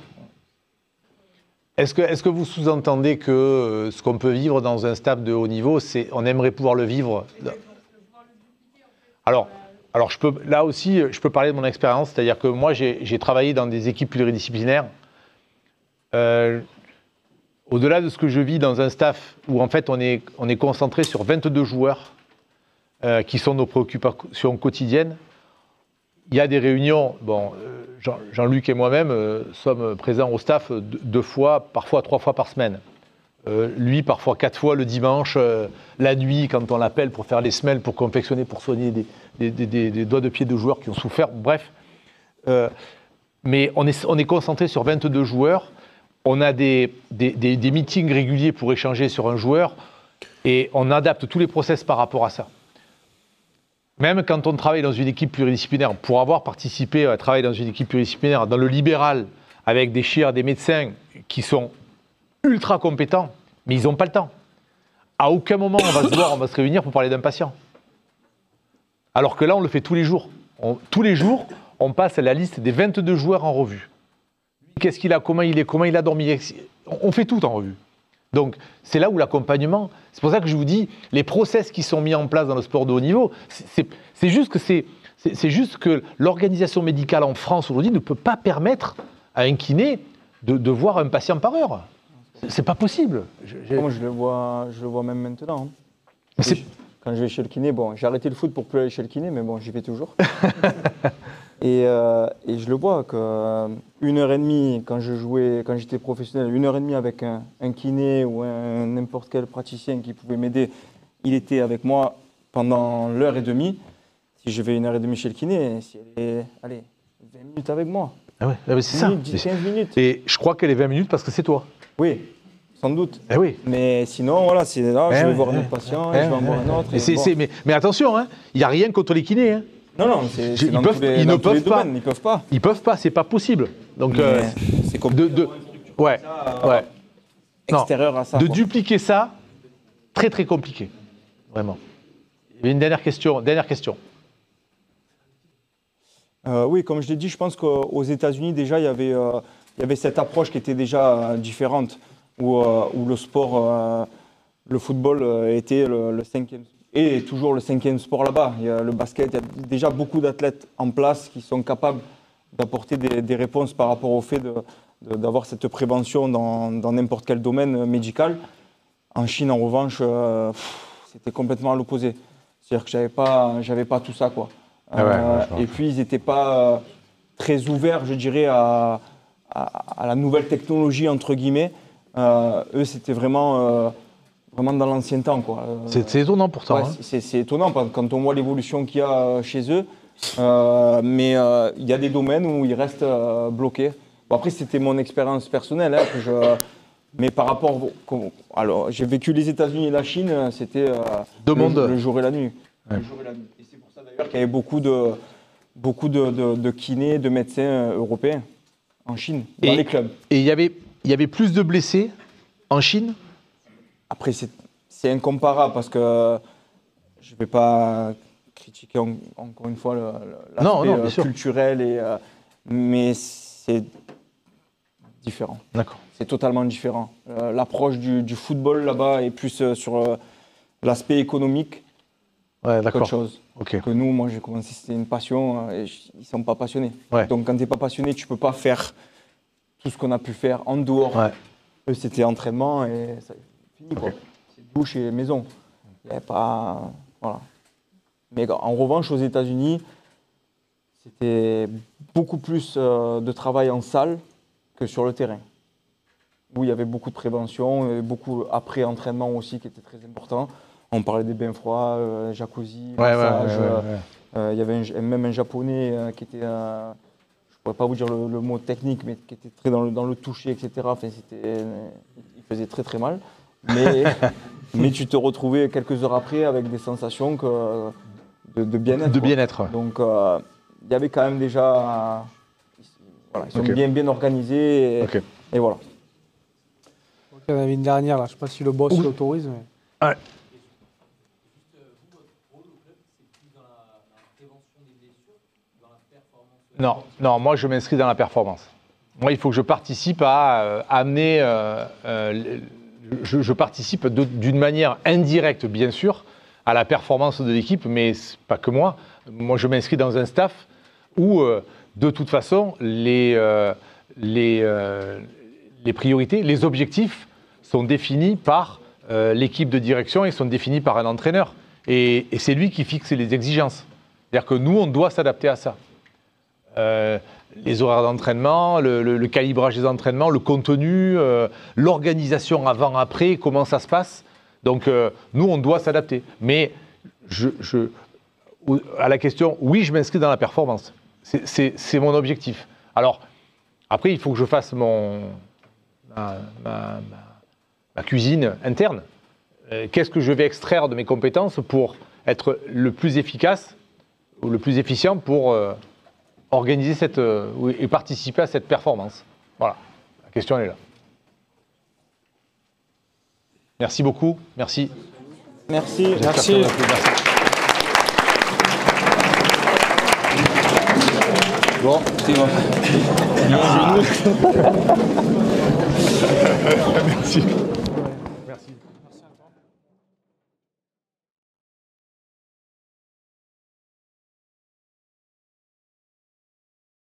Est-ce que vous sous-entendez que ce qu'on peut vivre dans un staff de haut niveau, on aimerait pouvoir le vivre? Alors là aussi, je peux parler de mon expérience, c'est-à-dire que moi, j'ai travaillé dans des équipes pluridisciplinaires. Au-delà de ce que je vis dans un staff où en fait on est concentré sur 22 joueurs qui sont nos préoccupations quotidiennes, il y a des réunions, Jean-Luc et moi-même sommes présents au staff 2 fois, parfois 3 fois par semaine. Lui, parfois 4 fois le dimanche, la nuit, quand on l'appelle pour faire les semelles, pour confectionner, pour soigner des doigts de pied de joueurs qui ont souffert, bref. Mais on est concentré sur 22 joueurs, on a des meetings réguliers pour échanger sur un joueur, et on adapte tous les process par rapport à ça. Même quand on travaille dans une équipe pluridisciplinaire, pour avoir participé à travailler dans une équipe pluridisciplinaire, dans le libéral, avec des chirurgiens, des médecins qui sont ultra compétents, mais ils n'ont pas le temps. À aucun moment on va se voir, on va se réunir pour parler d'un patient. Alors que là, on le fait tous les jours. Tous les jours, on passe la liste des 22 joueurs en revue. Qu'est-ce qu'il a, comment il a dormi. On fait tout en revue. Donc, c'est là où l'accompagnement, c'est pour ça que je vous dis, les process qui sont mis en place dans le sport de haut niveau, c'est juste que l'organisation médicale en France aujourd'hui ne peut pas permettre à un kiné de voir un patient par heure. C'est pas possible. Moi, je le vois même maintenant. Mais Quand je vais chez le kiné, bon, j'ai arrêté le foot pour plus aller chez le kiné, mais bon, j'y vais toujours. et je le vois que 1h30, quand j'étais professionnel, 1h30 avec un kiné ou n'importe quel praticien qui pouvait m'aider, il était avec moi pendant l'heure et demie. Si je vais 1h30 chez le kiné, si elle est, allez, 20 minutes avec moi. Ah ouais, c'est ça. 15 minutes. Et je crois qu'elle est 20 minutes parce que c'est toi. Oui, sans doute. Eh oui. Mais sinon, voilà, c'est là, je vais voir un autre patient, je vais en voir un autre. Mais attention, hein, il n'y a rien contre les kinés. Hein. Non, ils ne peuvent pas. Ils peuvent pas. Ils peuvent pas, c'est pas possible. Donc, c'est compliqué. Ouais. Extérieur à ça. De dupliquer ça, très très compliqué. Vraiment. Il y a une dernière question. Oui, comme je l'ai dit, je pense qu'aux États-Unis, déjà, il y avait cette approche qui était déjà différente, où le sport, le football était le cinquième, et toujours le cinquième sport là-bas. Il y a le basket, il y a déjà beaucoup d'athlètes en place qui sont capables d'apporter des réponses par rapport au fait d'avoir cette prévention dans n'importe quel domaine médical. En Chine, en revanche, c'était complètement à l'opposé. C'est-à-dire que j'avais pas tout ça, quoi. Et puis, ils n'étaient pas très ouverts, je dirais, à la nouvelle technologie, entre guillemets. Eux, c'était vraiment dans l'ancien temps, quoi. C'est étonnant pourtant. Ouais, c'est étonnant quand on voit l'évolution qu'il y a chez eux. Mais il y a des domaines où ils restent bloqués. Bon, après, c'était mon expérience personnelle. Hein, mais par rapport... Alors, j'ai vécu les États-Unis et la Chine, c'était le jour et la nuit. Ouais. Le jour et la nuit. Et c'est pour ça d'ailleurs qu'il y avait beaucoup de kinés, de médecins européens en Chine, dans les clubs. Et il y avait plus de blessés en Chine? Après, c'est incomparable parce que je ne vais pas critiquer encore une fois l'aspect culturel, mais c'est différent. D'accord. C'est totalement différent. L'approche du football là-bas est plus sur l'aspect économique qu'autre chose. Okay. Que nous, moi j'ai commencé, c'était une passion et ils ne sont pas passionnés. Ouais. Donc quand tu n'es pas passionné, tu ne peux pas faire tout ce qu'on a pu faire en dehors. Ouais. Eux, c'était entraînement et ça fini, quoi. C'est douche et maison. Il n'y avait pas... Voilà. Mais en revanche, aux États-Unis, c'était beaucoup plus de travail en salle que sur le terrain. Où il y avait beaucoup de prévention, et beaucoup après-entraînement aussi qui était très important. On parlait des bains froids, jacuzzi, massage. Il y avait même un japonais qui était... je ne pourrais pas vous dire le mot technique, mais qui était très dans le toucher, etc. Enfin, il faisait très très mal. Mais tu te retrouvais quelques heures après avec des sensations de bien-être. De bien-être. Donc il y avait quand même déjà... Voilà, ils sont bien organisés et voilà. Il y en avait une dernière, là. Je ne sais pas si le boss l'autorise. Mais... Ouais. Non, moi je m'inscris dans la performance. Moi, il faut que je participe à amener. Je participe d'une manière indirecte, bien sûr, à la performance de l'équipe, mais pas que moi. Moi, je m'inscris dans un staff où, de toute façon, les priorités, les objectifs sont définis par l'équipe de direction et sont définis par un entraîneur. Et c'est lui qui fixe les exigences. C'est-à-dire que nous, on doit s'adapter à ça. Les horaires d'entraînement, le calibrage des entraînements, le contenu, l'organisation avant-après, comment ça se passe. Donc, nous, on doit s'adapter. Mais à la question, oui, je m'inscris dans la performance. C'est mon objectif. Alors, après, il faut que je fasse ma cuisine interne. Qu'est-ce que je vais extraire de mes compétences pour être le plus efficace ou le plus efficient pour organiser et participer à cette performance. Voilà, la question elle est là. Merci beaucoup, merci. Merci. Merci. Bon, c'est bon. Merci.